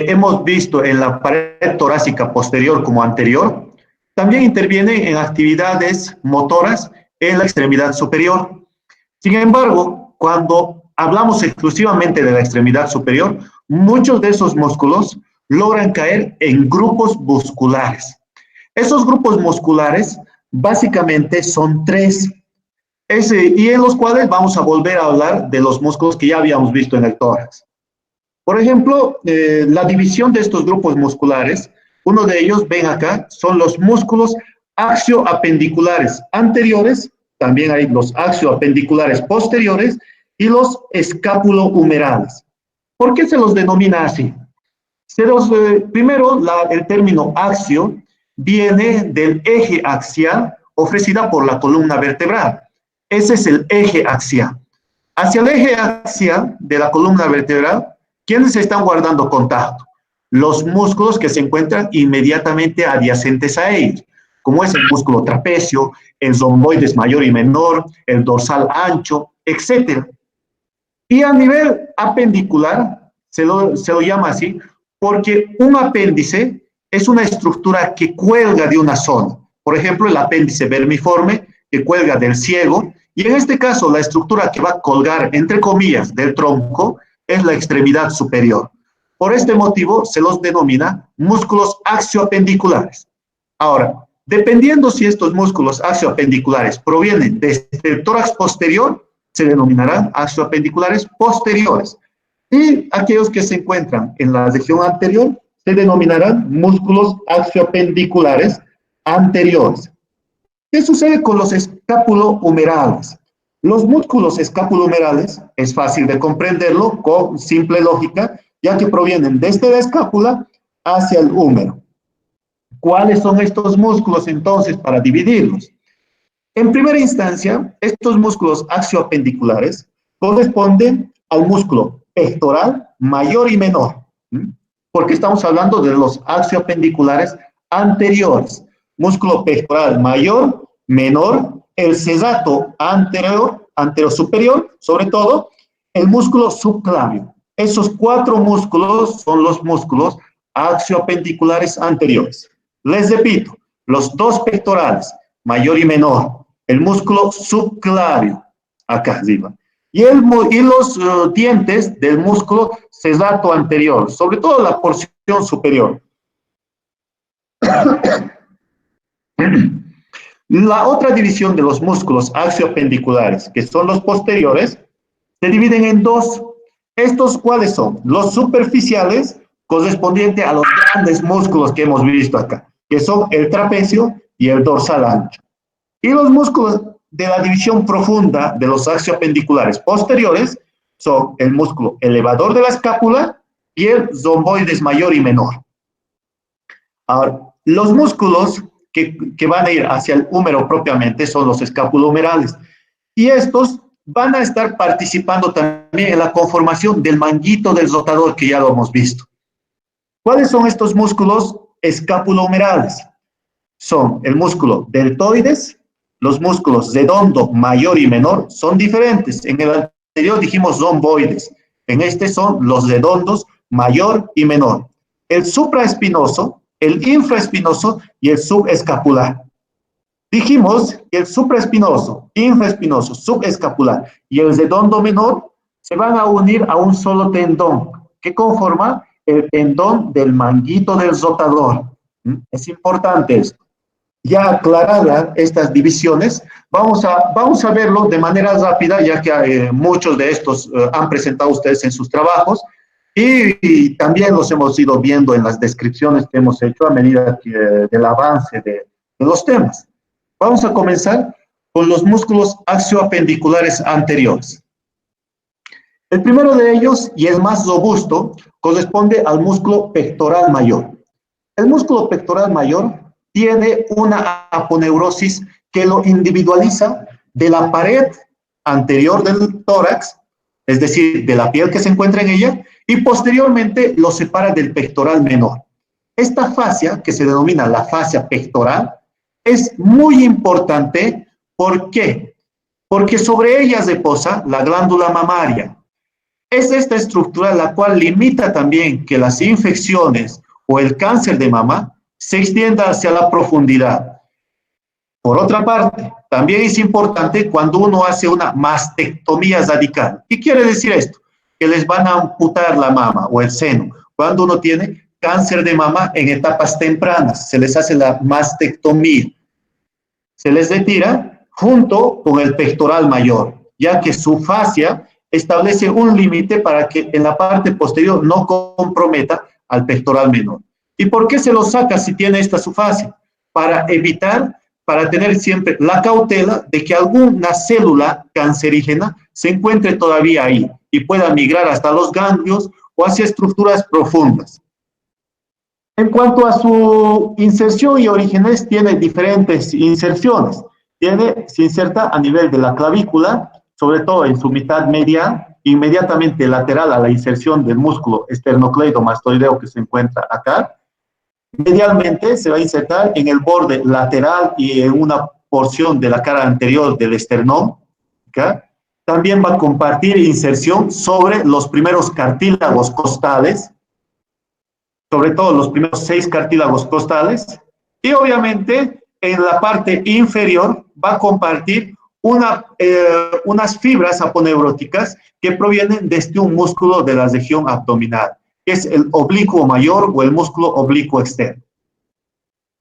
hemos visto en la pared torácica posterior como anterior, también intervienen en actividades motoras en la extremidad superior. Sin embargo, cuando hablamos exclusivamente de la extremidad superior, muchos de esos músculos logran caer en grupos musculares. Esos grupos musculares básicamente son 3, y en los cuales vamos a volver a hablar de los músculos que ya habíamos visto en el tórax. Por ejemplo, la división de estos grupos musculares, uno de ellos, ven acá, son los músculos axioapendiculares anteriores, también hay los axioapendiculares posteriores y los escápulo-humerales. ¿Por qué se los denomina así? Primero, el término axio viene del eje axial ofrecida por la columna vertebral. Ese es el eje axial. Hacia el eje axial de la columna vertebral, ¿quiénes están guardando contacto? Los músculos que se encuentran inmediatamente adyacentes a ellos, como es el músculo trapecio, el romboides mayor y menor, el dorsal ancho, etc. Y a nivel apendicular, se lo llama así, porque un apéndice es una estructura que cuelga de una zona. Por ejemplo, el apéndice vermiforme, que cuelga del ciego, y en este caso la estructura que va a colgar, entre comillas, del tronco, es la extremidad superior. Por este motivo se los denomina músculos axioapendiculares. Ahora, dependiendo si estos músculos axioapendiculares provienen desde el tórax posterior, se denominarán axioapendiculares posteriores. Y aquellos que se encuentran en la región anterior se denominarán músculos axioapendiculares anteriores. ¿Qué sucede con los escápulo-humerales? Los músculos escápulo-humerales es fácil de comprenderlo con simple lógica, ya que provienen desde la escápula hacia el húmero. ¿Cuáles son estos músculos entonces para dividirlos? En primera instancia, estos músculos axioapendiculares corresponden al músculo pectoral mayor y menor, porque estamos hablando de los axioapendiculares anteriores. Músculo pectoral mayor, menor, el cesato anterior superior, sobre todo, el músculo subclavio. Esos 4 músculos son los músculos axioapendiculares anteriores. Les repito, los dos pectorales, mayor y menor, el músculo subclavio, acá arriba, y los dientes del músculo cesato anterior, sobre todo la porción superior. La otra división de los músculos axiopendiculares, que son los posteriores, se dividen en dos. ¿Estos cuáles son? Los superficiales, correspondientes a los grandes músculos que hemos visto acá, que son el trapecio y el dorsal ancho. Y los músculos de la división profunda de los axiopendiculares posteriores son el músculo elevador de la escápula y el romboides mayor y menor. Ahora, los músculos que van a ir hacia el húmero propiamente son los escapulohumerales. Y estos van a estar participando también en la conformación del manguito del rotador, que ya lo hemos visto. ¿Cuáles son estos músculos escapulohumerales? Son el músculo deltoides, los músculos redondo mayor y menor, son diferentes. En el anterior dijimos romboides, en este son los redondos mayor y menor. El supraespinoso, el infraespinoso y el subescapular. Dijimos que el supraespinoso, infraespinoso, subescapular y el redondo menor se van a unir a un solo tendón que conforma el tendón del manguito del rotador. Es importante esto. Ya aclaradas estas divisiones, vamos a verlo de manera rápida, ya que muchos de estos han presentado ustedes en sus trabajos y también los hemos ido viendo en las descripciones que hemos hecho a medida del avance de los temas. Vamos a comenzar con los músculos axioapendiculares anteriores. El primero de ellos, y el más robusto, corresponde al músculo pectoral mayor. El músculo pectoral mayor tiene una aponeurosis que lo individualiza de la pared anterior del tórax, es decir, de la piel que se encuentra en ella, y posteriormente lo separa del pectoral menor. Esta fascia, que se denomina la fascia pectoral, es muy importante. ¿Por qué? Porque sobre ella reposa la glándula mamaria. Es esta estructura la cual limita también que las infecciones o el cáncer de mama se extienda hacia la profundidad. Por otra parte, también es importante cuando uno hace una mastectomía radical. ¿Qué quiere decir esto? Que les van a amputar la mama o el seno. Cuando uno tiene cáncer de mama en etapas tempranas, se les hace la mastectomía. Se les retira junto con el pectoral mayor, ya que su fascia establece un límite para que en la parte posterior no comprometa al pectoral menor. ¿Y por qué se lo saca si tiene esta su fascia? Para evitar, para tener siempre la cautela de que alguna célula cancerígena se encuentre todavía ahí y pueda migrar hasta los ganglios o hacia estructuras profundas. En cuanto a su inserción y orígenes, tiene diferentes inserciones. Se inserta a nivel de la clavícula, sobre todo en su mitad media, inmediatamente lateral a la inserción del músculo esternocleidomastoideo que se encuentra acá. Medialmente se va a insertar en el borde lateral y en una porción de la cara anterior del esternón. ¿Okay? También va a compartir inserción sobre los primeros cartílagos costales, sobre todo los primeros 6 cartílagos costales, y obviamente en la parte inferior va a compartir unas fibras aponeuróticas que provienen desde un músculo de la región abdominal, que es el oblicuo mayor o el músculo oblicuo externo.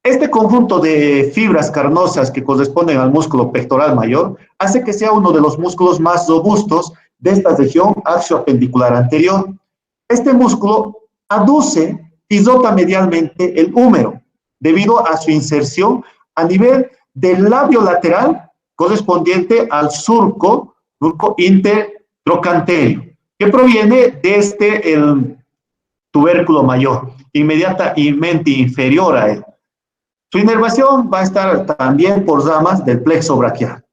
Este conjunto de fibras carnosas que corresponden al músculo pectoral mayor hace que sea uno de los músculos más robustos de esta región axioapendicular anterior. Este músculo aduce y rota medialmente el húmero debido a su inserción a nivel del labio lateral correspondiente al surco intertrochanterio, que proviene desde el tubérculo mayor, inmediatamente inferior a él. Su inervación va a estar también por ramas del plexo braquial.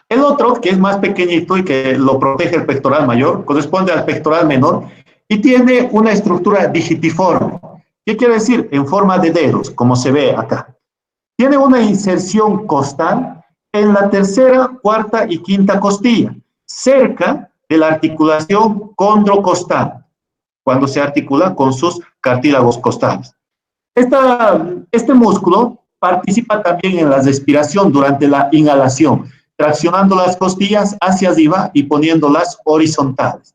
El otro, que es más pequeñito y que lo protege el pectoral mayor, corresponde al pectoral menor y tiene una estructura digitiforme. ¿Qué quiere decir? En forma de dedos, como se ve acá. Tiene una inserción costal en la tercera, cuarta y quinta costilla, cerca de la articulación condrocostal, cuando se articula con sus cartílagos costales. Este músculo participa también en la respiración durante la inhalación, traccionando las costillas hacia arriba y poniéndolas horizontales.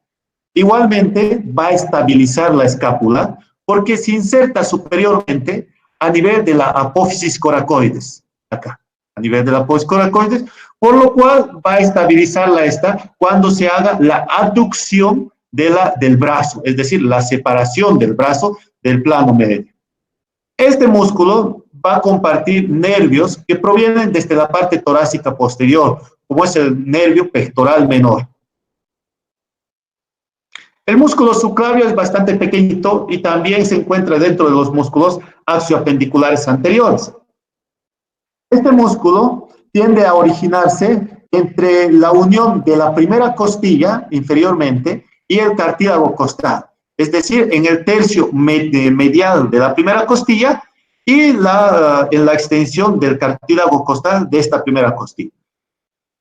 Igualmente va a estabilizar la escápula porque se inserta superiormente a nivel de la apófisis coracoides, acá, a nivel de la apófisis coracoides, por lo cual va a estabilizarla cuando se haga la abducción del brazo, es decir, la separación del brazo del plano medio. Este músculo va a compartir nervios que provienen desde la parte torácica posterior, como es el nervio pectoral menor. El músculo subclavio es bastante pequeñito y también se encuentra dentro de los músculos axioapendiculares anteriores. Este músculo tiende a originarse entre la unión de la primera costilla inferiormente y el cartílago costal, es decir, en el tercio medial de la primera costilla y en la extensión del cartílago costal de esta primera costilla.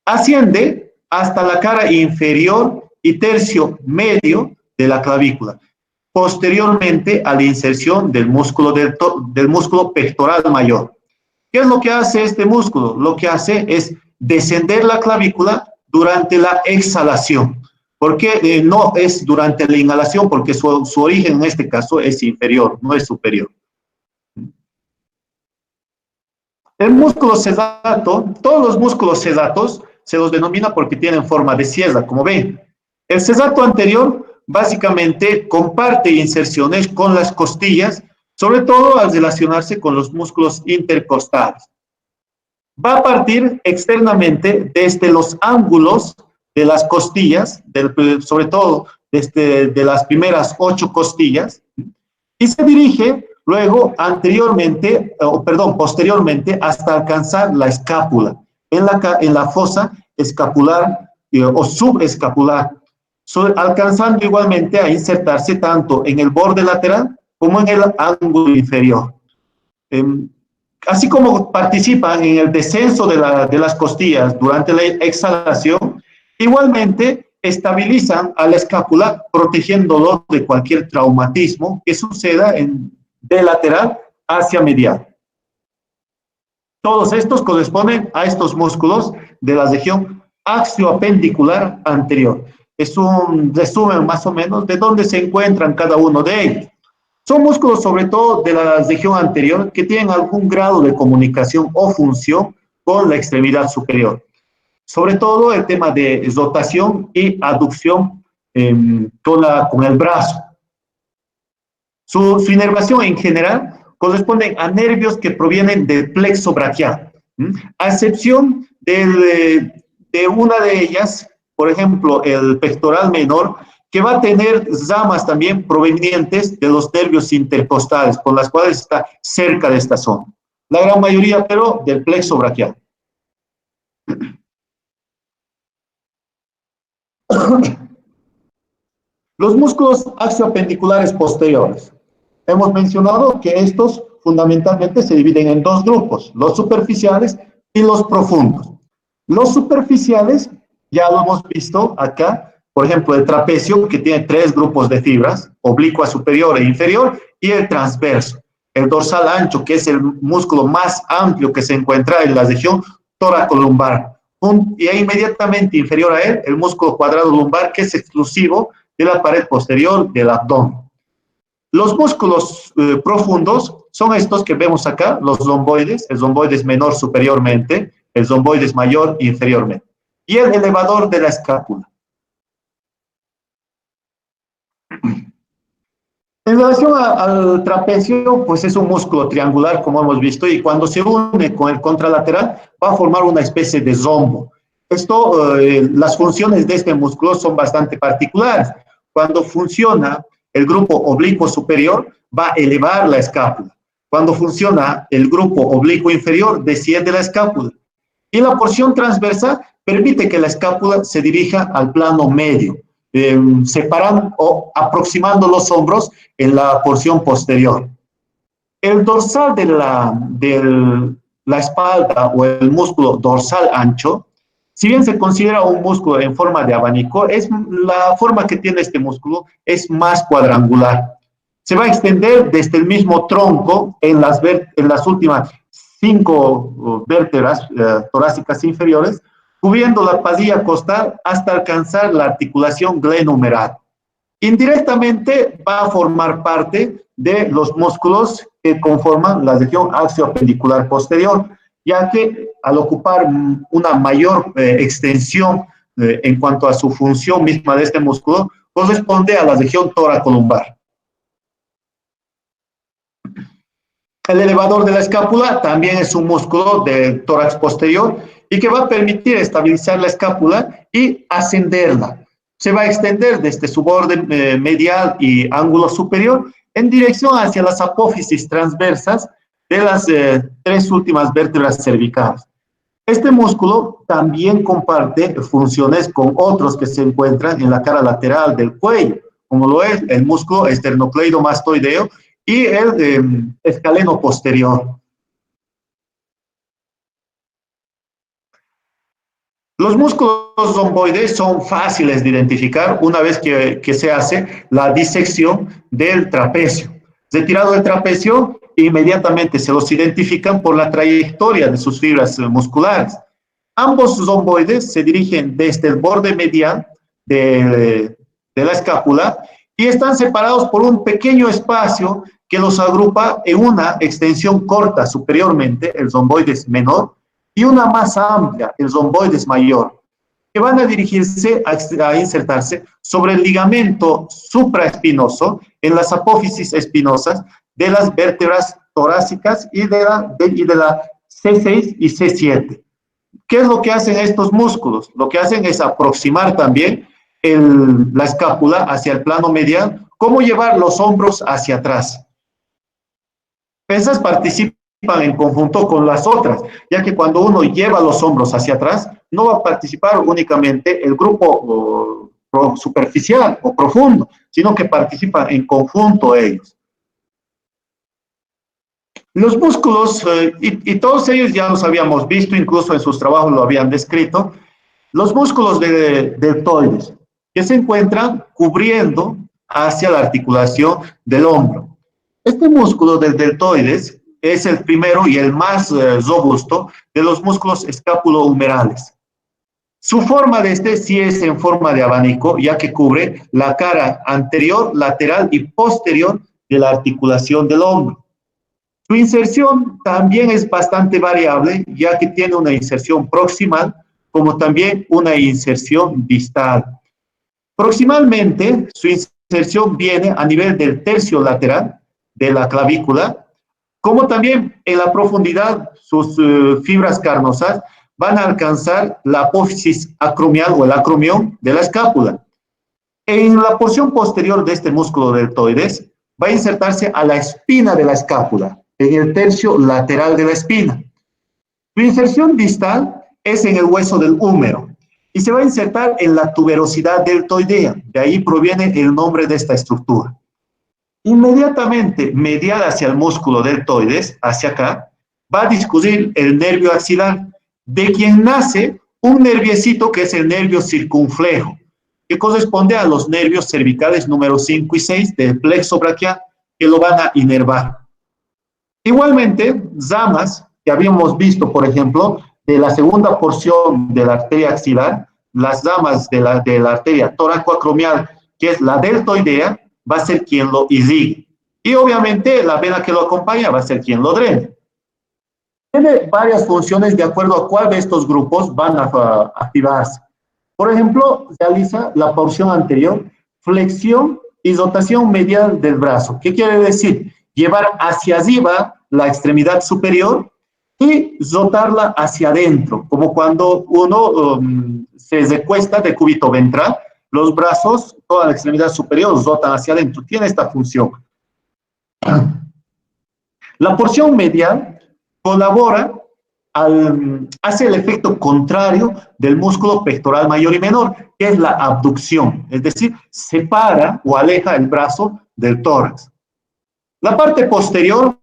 Asciende hasta la cara inferior y tercio medio de la clavícula, posteriormente a la inserción del músculo pectoral mayor. ¿Qué es lo que hace este músculo? Lo que hace es descender la clavícula durante la exhalación. ¿Por qué no es durante la inhalación? Porque su origen en este caso es inferior, no es superior. El músculo sedato, todos los músculos sedatos se los denomina porque tienen forma de sierra, como ven. El sedato anterior básicamente comparte inserciones con las costillas, sobre todo al relacionarse con los músculos intercostales. Va a partir externamente desde los ángulos de las costillas, sobre todo desde de las primeras 8 costillas, y se dirige luego posteriormente hasta alcanzar la escápula, en la fosa escapular o subescapular, alcanzando igualmente a insertarse tanto en el borde lateral como en el ángulo inferior. Así como participan en el descenso de las costillas durante la exhalación, igualmente estabilizan a la escápula protegiéndolo de cualquier traumatismo que suceda de lateral hacia medial. Todos estos corresponden a estos músculos de la región axioapendicular anterior. Es un resumen más o menos de dónde se encuentran cada uno de ellos. Son músculos sobre todo de la región anterior que tienen algún grado de comunicación o función con la extremidad superior. Sobre todo el tema de rotación y aducción con el brazo. Su inervación en general corresponde a nervios que provienen del plexo braquial, a excepción de una de ellas, por ejemplo, el pectoral menor, que va a tener ramas también provenientes de los nervios intercostales, por las cuales está cerca de esta zona. La gran mayoría, pero, del plexo braquial. Los músculos axioapendiculares posteriores. Hemos mencionado que estos fundamentalmente se dividen en 2 grupos, los superficiales y los profundos. Los superficiales, ya lo hemos visto acá, por ejemplo, el trapecio, que tiene 3 grupos de fibras, oblicua superior e inferior, y el transverso. El dorsal ancho, que es el músculo más amplio que se encuentra en la región tóraco-lumbar. Y inmediatamente inferior a él, el músculo cuadrado lumbar, que es exclusivo de la pared posterior del abdomen. Los músculos profundos son estos que vemos acá, los romboides, el romboides menor superiormente, el romboides mayor inferiormente, y el elevador de la escápula. En relación al trapecio, pues es un músculo triangular, como hemos visto, y cuando se une con el contralateral, va a formar una especie de rombo. Las funciones de este músculo son bastante particulares. Cuando funciona el grupo oblicuo superior, va a elevar la escápula. Cuando funciona el grupo oblicuo inferior, desciende la escápula. Y la porción transversa permite que la escápula se dirija al plano medio, separando o aproximando los hombros en la porción posterior. El dorsal de la espalda o el músculo dorsal ancho, si bien se considera un músculo en forma de abanico, la forma que tiene este músculo es más cuadrangular. Se va a extender desde el mismo tronco en las últimas 5 vértebras torácicas inferiores, cubriendo la pasilla costal hasta alcanzar la articulación glenohumeral. Indirectamente va a formar parte de los músculos que conforman la región axiopendicular posterior, ya que al ocupar una mayor extensión en cuanto a su función misma de este músculo, corresponde a la región toracolumbar. El elevador de la escápula también es un músculo del tórax posterior y que va a permitir estabilizar la escápula y ascenderla. Se va a extender desde su borde medial y ángulo superior en dirección hacia las apófisis transversas de las 3 últimas vértebras cervicales. Este músculo también comparte funciones con otros que se encuentran en la cara lateral del cuello, como lo es el músculo esternocleidomastoideo y el escaleno posterior. Los músculos romboides son fáciles de identificar una vez que se hace la disección del trapecio. Retirado el trapecio, inmediatamente se los identifican por la trayectoria de sus fibras musculares. Ambos romboides se dirigen desde el borde medial de la escápula y están separados por un pequeño espacio que los agrupa en una extensión corta superiormente, el romboides menor, y una más amplia, el romboides mayor, que van a dirigirse a insertarse sobre el ligamento supraespinoso en las apófisis espinosas de las vértebras torácicas y de la C6 y C7. ¿Qué es lo que hacen estos músculos? Lo que hacen es aproximar también la escápula hacia el plano medial, cómo llevar los hombros hacia atrás. Esas participan en conjunto con las otras, ya que cuando uno lleva los hombros hacia atrás, no va a participar únicamente el grupo superficial o profundo, sino que participan en conjunto ellos. Los músculos, y todos ellos ya los habíamos visto, incluso en sus trabajos lo habían descrito, los músculos deltoides, que se encuentran cubriendo hacia la articulación del hombro. Este músculo del deltoides es el primero y el más robusto de los músculos escapulohumerales. Su forma de este sí es en forma de abanico, ya que cubre la cara anterior, lateral y posterior de la articulación del hombro. Su inserción también es bastante variable, ya que tiene una inserción proximal, como también una inserción distal. Proximalmente, su inserción viene a nivel del tercio lateral de la clavícula, como también en la profundidad sus fibras carnosas van a alcanzar la apófisis acromial o el acromión de la escápula. En la porción posterior de este músculo deltoides va a insertarse a la espina de la escápula, en el tercio lateral de la espina. Su inserción distal es en el hueso del húmero y se va a insertar en la tuberosidad deltoidea, de ahí proviene el nombre de esta estructura. Inmediatamente medial hacia el músculo deltoides, hacia acá, va a discurrir el nervio axilar, de quien nace un nerviecito que es el nervio circunflejo, que corresponde a los nervios cervicales número 5 y 6 del plexo braquial, que lo van a inervar. Igualmente, ramas que habíamos visto, por ejemplo, de la segunda porción de la arteria axilar, las ramas de la arteria toracoacromial, que es la deltoidea, va a ser quien lo irrigue. Y obviamente la vena que lo acompaña va a ser quien lo drene. Tiene varias funciones de acuerdo a cuál de estos grupos van a activarse. Por ejemplo, realiza la porción anterior, flexión y rotación medial del brazo. ¿Qué quiere decir? Llevar hacia arriba la extremidad superior y rotarla hacia adentro, como cuando uno se recuesta de cúbito ventral, los brazos, toda la extremidad superior rotan hacia adentro. Tiene esta función. La porción medial colabora, hace el efecto contrario del músculo pectoral mayor y menor, que es la abducción, es decir, separa o aleja el brazo del tórax. La parte posterior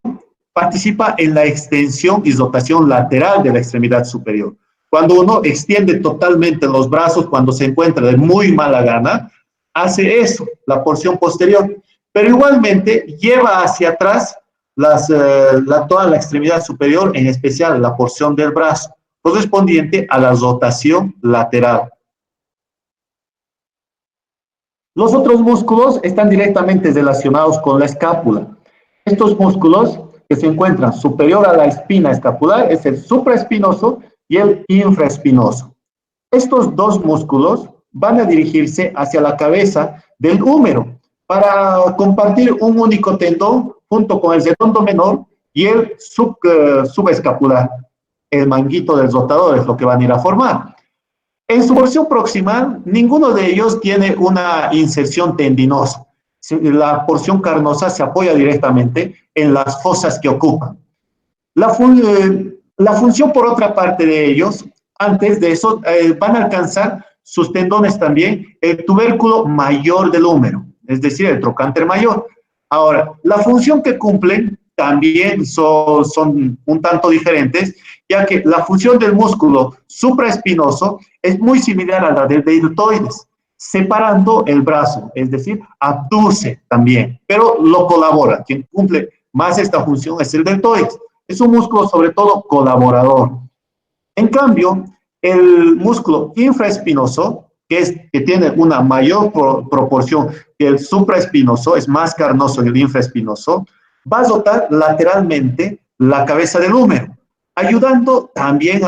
participa en la extensión y rotación lateral de la extremidad superior. Cuando uno extiende totalmente los brazos, cuando se encuentra de muy mala gana, hace eso, la porción posterior. pero igualmente lleva hacia atrás toda la extremidad superior, en especial la porción del brazo, correspondiente a la rotación lateral. Los otros músculos están directamente relacionados con la escápula. Estos músculos que se encuentran superior a la espina escapular es el supraespinoso y el infraespinoso. Estos dos músculos van a dirigirse hacia la cabeza del húmero para compartir un único tendón junto con el redondo menor y el subescapular. El manguito del rotador es lo que van a ir a formar. En su porción proximal, ninguno de ellos tiene una inserción tendinosa. La porción carnosa se apoya directamente en las fosas que ocupan. La función, por otra parte, de ellos, antes de eso, van a alcanzar sus tendones también el tubérculo mayor del húmero, es decir, el trocánter mayor. Ahora, la función que cumplen también son un tanto diferentes, ya que la función del músculo supraespinoso es muy similar a la del deltoides, separando el brazo, es decir, abduce también, pero lo colabora. Quien cumple más esta función es el deltoides. Es un músculo sobre todo colaborador. En cambio, el músculo infraespinoso, que tiene una mayor proporción que el supraespinoso, es más carnoso que el infraespinoso, va a dotar lateralmente la cabeza del húmero, ayudando también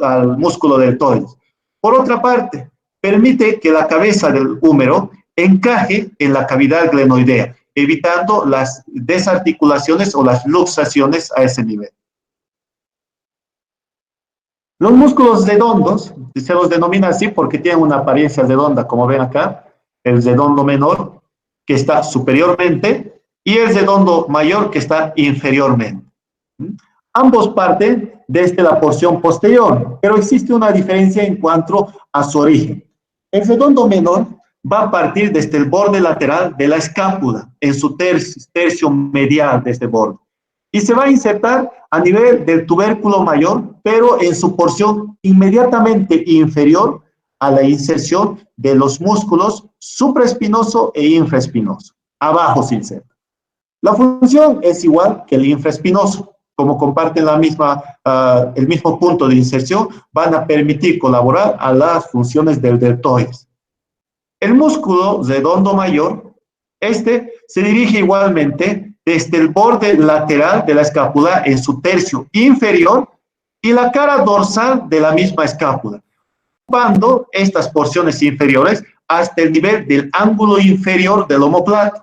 al músculo deltoides. Por otra parte, permite que la cabeza del húmero encaje en la cavidad glenoidea, evitando las desarticulaciones o las luxaciones a ese nivel. Los músculos redondos, se los denomina así porque tienen una apariencia redonda, como ven acá, el redondo menor, que está superiormente, y el redondo mayor, que está inferiormente. Ambos parten desde la porción posterior, pero existe una diferencia en cuanto a su origen. El redondo menor va a partir desde el borde lateral de la escápula, en su tercio medial de este borde, y se va a insertar a nivel del tubérculo mayor, pero en su porción inmediatamente inferior a la inserción de los músculos supraespinoso e infraespinoso. Abajo se inserta. La función es igual que el infraespinoso. Como comparten el mismo punto de inserción, van a permitir colaborar a las funciones del deltoides. El músculo redondo mayor, se dirige igualmente desde el borde lateral de la escápula en su tercio inferior y la cara dorsal de la misma escápula, ocupando estas porciones inferiores hasta el nivel del ángulo inferior del omóplato.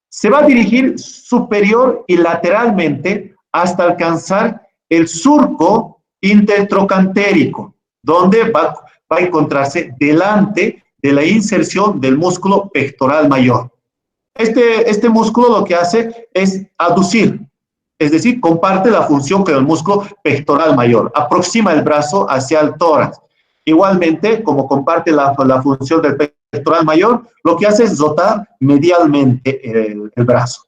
Se va a dirigir superior y lateralmente hasta alcanzar el surco intertrocantérico, donde va a encontrarse delante de la inserción del músculo pectoral mayor. Este músculo lo que hace es aducir, es decir, comparte la función con el músculo pectoral mayor, aproxima el brazo hacia el tórax. Igualmente, como comparte la función del pectoral mayor, lo que hace es rotar medialmente el brazo.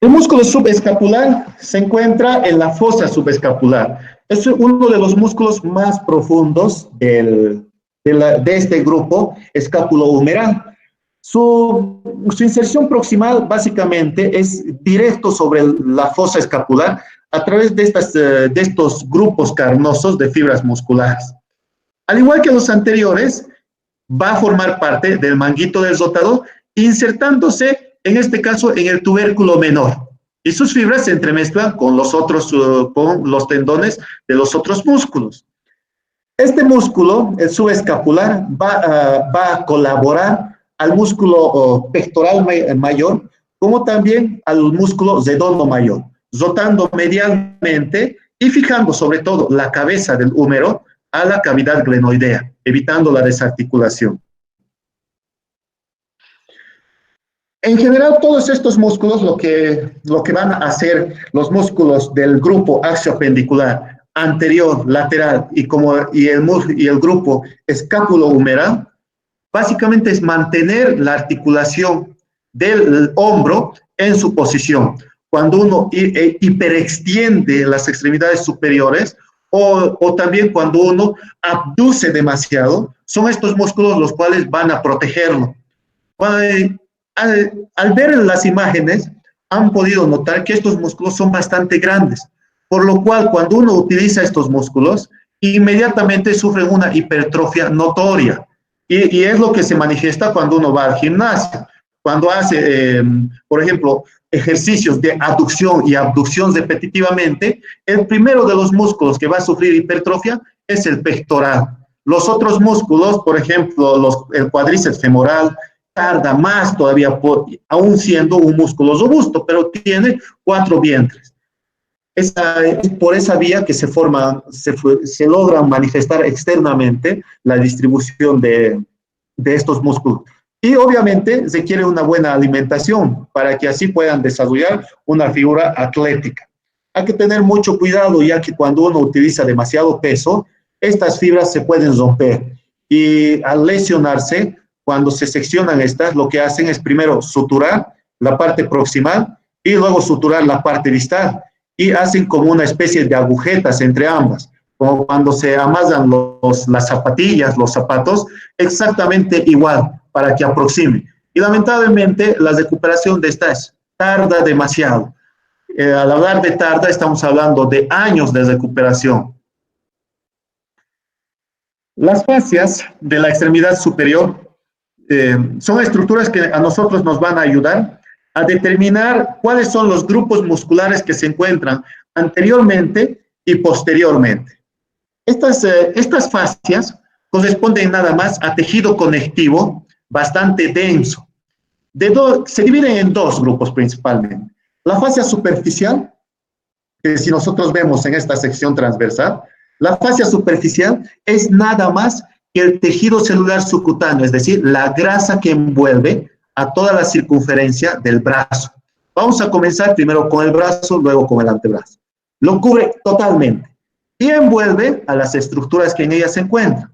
El músculo subescapular se encuentra en la fosa subescapular. Es uno de los músculos más profundos de este grupo escápulo-humeral. Su inserción proximal básicamente es directo sobre la fosa escapular a través de estos grupos carnosos de fibras musculares. Al igual que los anteriores, va a formar parte del manguito del rotador, insertándose en este caso en el tubérculo menor, y sus fibras se entremezclan con con los tendones de los otros músculos. Este músculo, el subescapular, va a colaborar al músculo pectoral mayor, como también al músculo redondo mayor, rotando medialmente y fijando sobre todo la cabeza del húmero a la cavidad glenoidea, evitando la desarticulación. En general, todos estos músculos, lo que van a hacer los músculos del grupo axiopendicular, anterior, lateral y el grupo escápulo-humeral, básicamente es mantener la articulación del hombro en su posición. Cuando uno hiperextiende las extremidades superiores o también cuando uno abduce demasiado, son estos músculos los cuales van a protegerlo. Al ver las imágenes, han podido notar que estos músculos son bastante grandes, por lo cual cuando uno utiliza estos músculos, inmediatamente sufren una hipertrofia notoria. Y es lo que se manifiesta cuando uno va al gimnasio. Cuando hace, por ejemplo, ejercicios de aducción y abducción repetitivamente, el primero de los músculos que va a sufrir hipertrofia es el pectoral. Los otros músculos, por ejemplo, el cuádriceps femoral, tarda más todavía, aún siendo un músculo robusto, pero tiene 4 vientres. Es por esa vía que se logra manifestar externamente la distribución de estos músculos. Y obviamente requiere una buena alimentación para que así puedan desarrollar una figura atlética. Hay que tener mucho cuidado, ya que cuando uno utiliza demasiado peso, estas fibras se pueden romper. Y al lesionarse, cuando se seccionan estas, lo que hacen es primero suturar la parte proximal y luego suturar la parte distal. Y hacen como una especie de agujetas entre ambas, como cuando se amasan las zapatillas, los zapatos, exactamente igual, para que aproxime. Y lamentablemente la recuperación de estas tarda demasiado. Al hablar de tarda, estamos hablando de años de recuperación. Las fascias de la extremidad superior son estructuras que a nosotros nos van a ayudar a determinar cuáles son los grupos musculares que se encuentran anteriormente y posteriormente. Estas fascias corresponden nada más a tejido conectivo bastante denso. Se dividen en 2 grupos principalmente. La fascia superficial, que si nosotros vemos en esta sección transversal, la fascia superficial es nada más que el tejido celular subcutáneo, es decir, la grasa que envuelve a toda la circunferencia del brazo. Vamos a comenzar primero con el brazo, luego con el antebrazo. Lo cubre totalmente y envuelve a las estructuras que en ella se encuentran.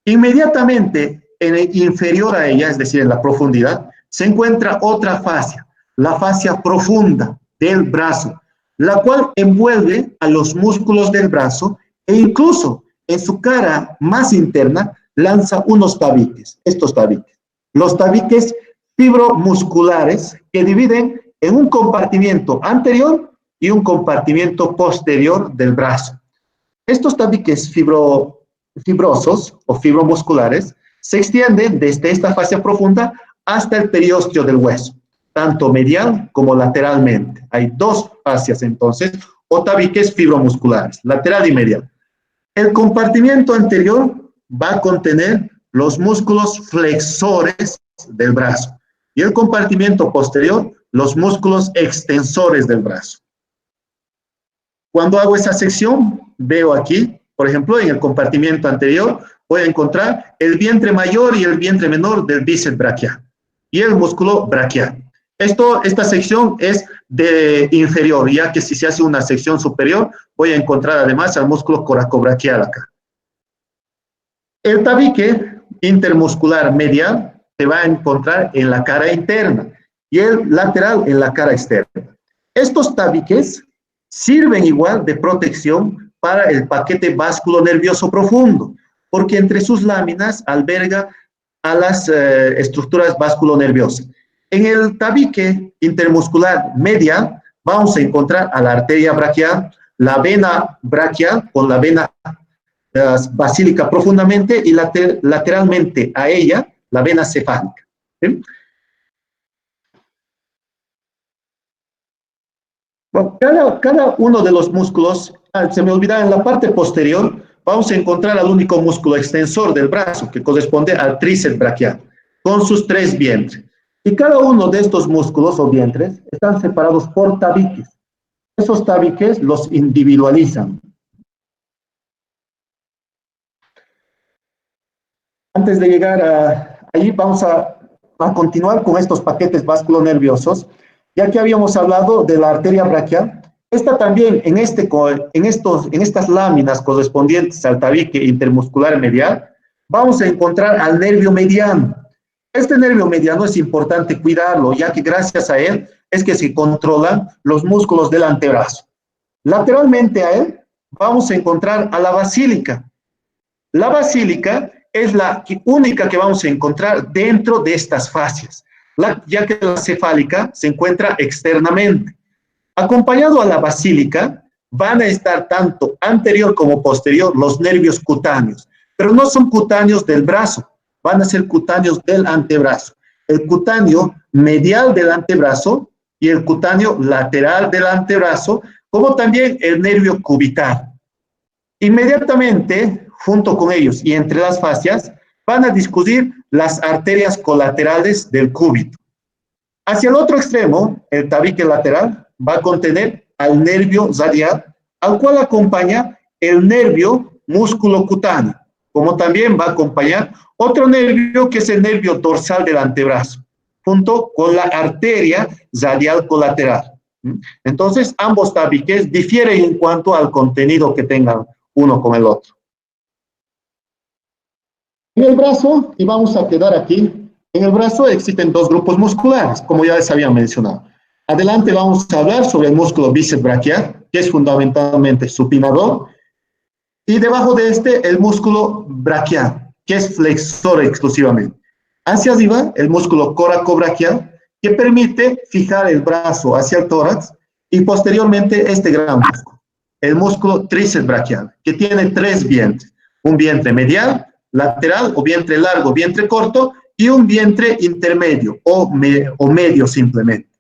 Inmediatamente en el inferior a ella, es decir, en la profundidad, se encuentra otra fascia, la fascia profunda del brazo, la cual envuelve a los músculos del brazo e incluso en su cara más interna lanza unos tabiques, estos tabiques. Los tabiques fibromusculares que dividen en un compartimiento anterior y un compartimiento posterior del brazo. Estos tabiques fibrosos o fibromusculares se extienden desde esta fascia profunda hasta el periósteo del hueso, tanto medial como lateralmente. Hay 2 fascias entonces, o tabiques fibromusculares, lateral y medial. El compartimiento anterior va a contener los músculos flexores del brazo y el compartimiento posterior, los músculos extensores del brazo. Cuando hago esa sección, veo aquí, por ejemplo, en el compartimiento anterior, voy a encontrar el vientre mayor y el vientre menor del bíceps braquial y el músculo braquial. Esta sección es de inferior, ya que si se hace una sección superior, voy a encontrar además al músculo coracobraquial acá. El tabique intermuscular medial se va a encontrar en la cara interna y el lateral en la cara externa. Estos tabiques sirven igual de protección para el paquete vasculonervioso profundo, porque entre sus láminas alberga a las estructuras vasculonerviosas. En el tabique intermuscular medial vamos a encontrar a la arteria braquial, la vena braquial con la vena basílica profundamente y lateralmente a ella la vena cefálica. ¿Sí? Bueno, cada uno de los músculos, se me olvidaba, en la parte posterior vamos a encontrar al único músculo extensor del brazo que corresponde al tríceps braquial con sus 3 vientres. Y cada uno de estos músculos o vientres están separados por tabiques. Esos tabiques los individualizan. Antes de llegar allí, vamos a continuar con estos paquetes vasculonerviosos, ya que habíamos hablado de la arteria braquial. Esta también, en estas láminas correspondientes al tabique intermuscular medial, vamos a encontrar al nervio mediano. Este nervio mediano es importante cuidarlo, ya que gracias a él es que se controlan los músculos del antebrazo. Lateralmente a él vamos a encontrar a la basílica. La basílica es la única que vamos a encontrar dentro de estas fascias, ya que la cefálica se encuentra externamente. Acompañado a la basílica, van a estar tanto anterior como posterior los nervios cutáneos, pero no son cutáneos del brazo, van a ser cutáneos del antebrazo. El cutáneo medial del antebrazo y el cutáneo lateral del antebrazo, como también el nervio cubital. Inmediatamente, junto con ellos y entre las fascias, van a discurrir las arterias colaterales del cúbito. Hacia el otro extremo, el tabique lateral va a contener al nervio radial, al cual acompaña el nervio músculo cutáneo, como también va a acompañar otro nervio que es el nervio dorsal del antebrazo, junto con la arteria radial colateral. Entonces, ambos tabiques difieren en cuanto al contenido que tengan uno con el otro. En el brazo, y vamos a quedar aquí, en el brazo existen dos grupos musculares, como ya les había mencionado. Adelante vamos a hablar sobre el músculo bíceps braquial, que es fundamentalmente supinador, y debajo de este el músculo braquial, que es flexor exclusivamente. Hacia arriba, el músculo coracobraquial, que permite fijar el brazo hacia el tórax, y posteriormente este gran músculo, el músculo tríceps braquial, que tiene tres vientres, un vientre medial, lateral o vientre largo, vientre corto, y un vientre intermedio o medio simplemente.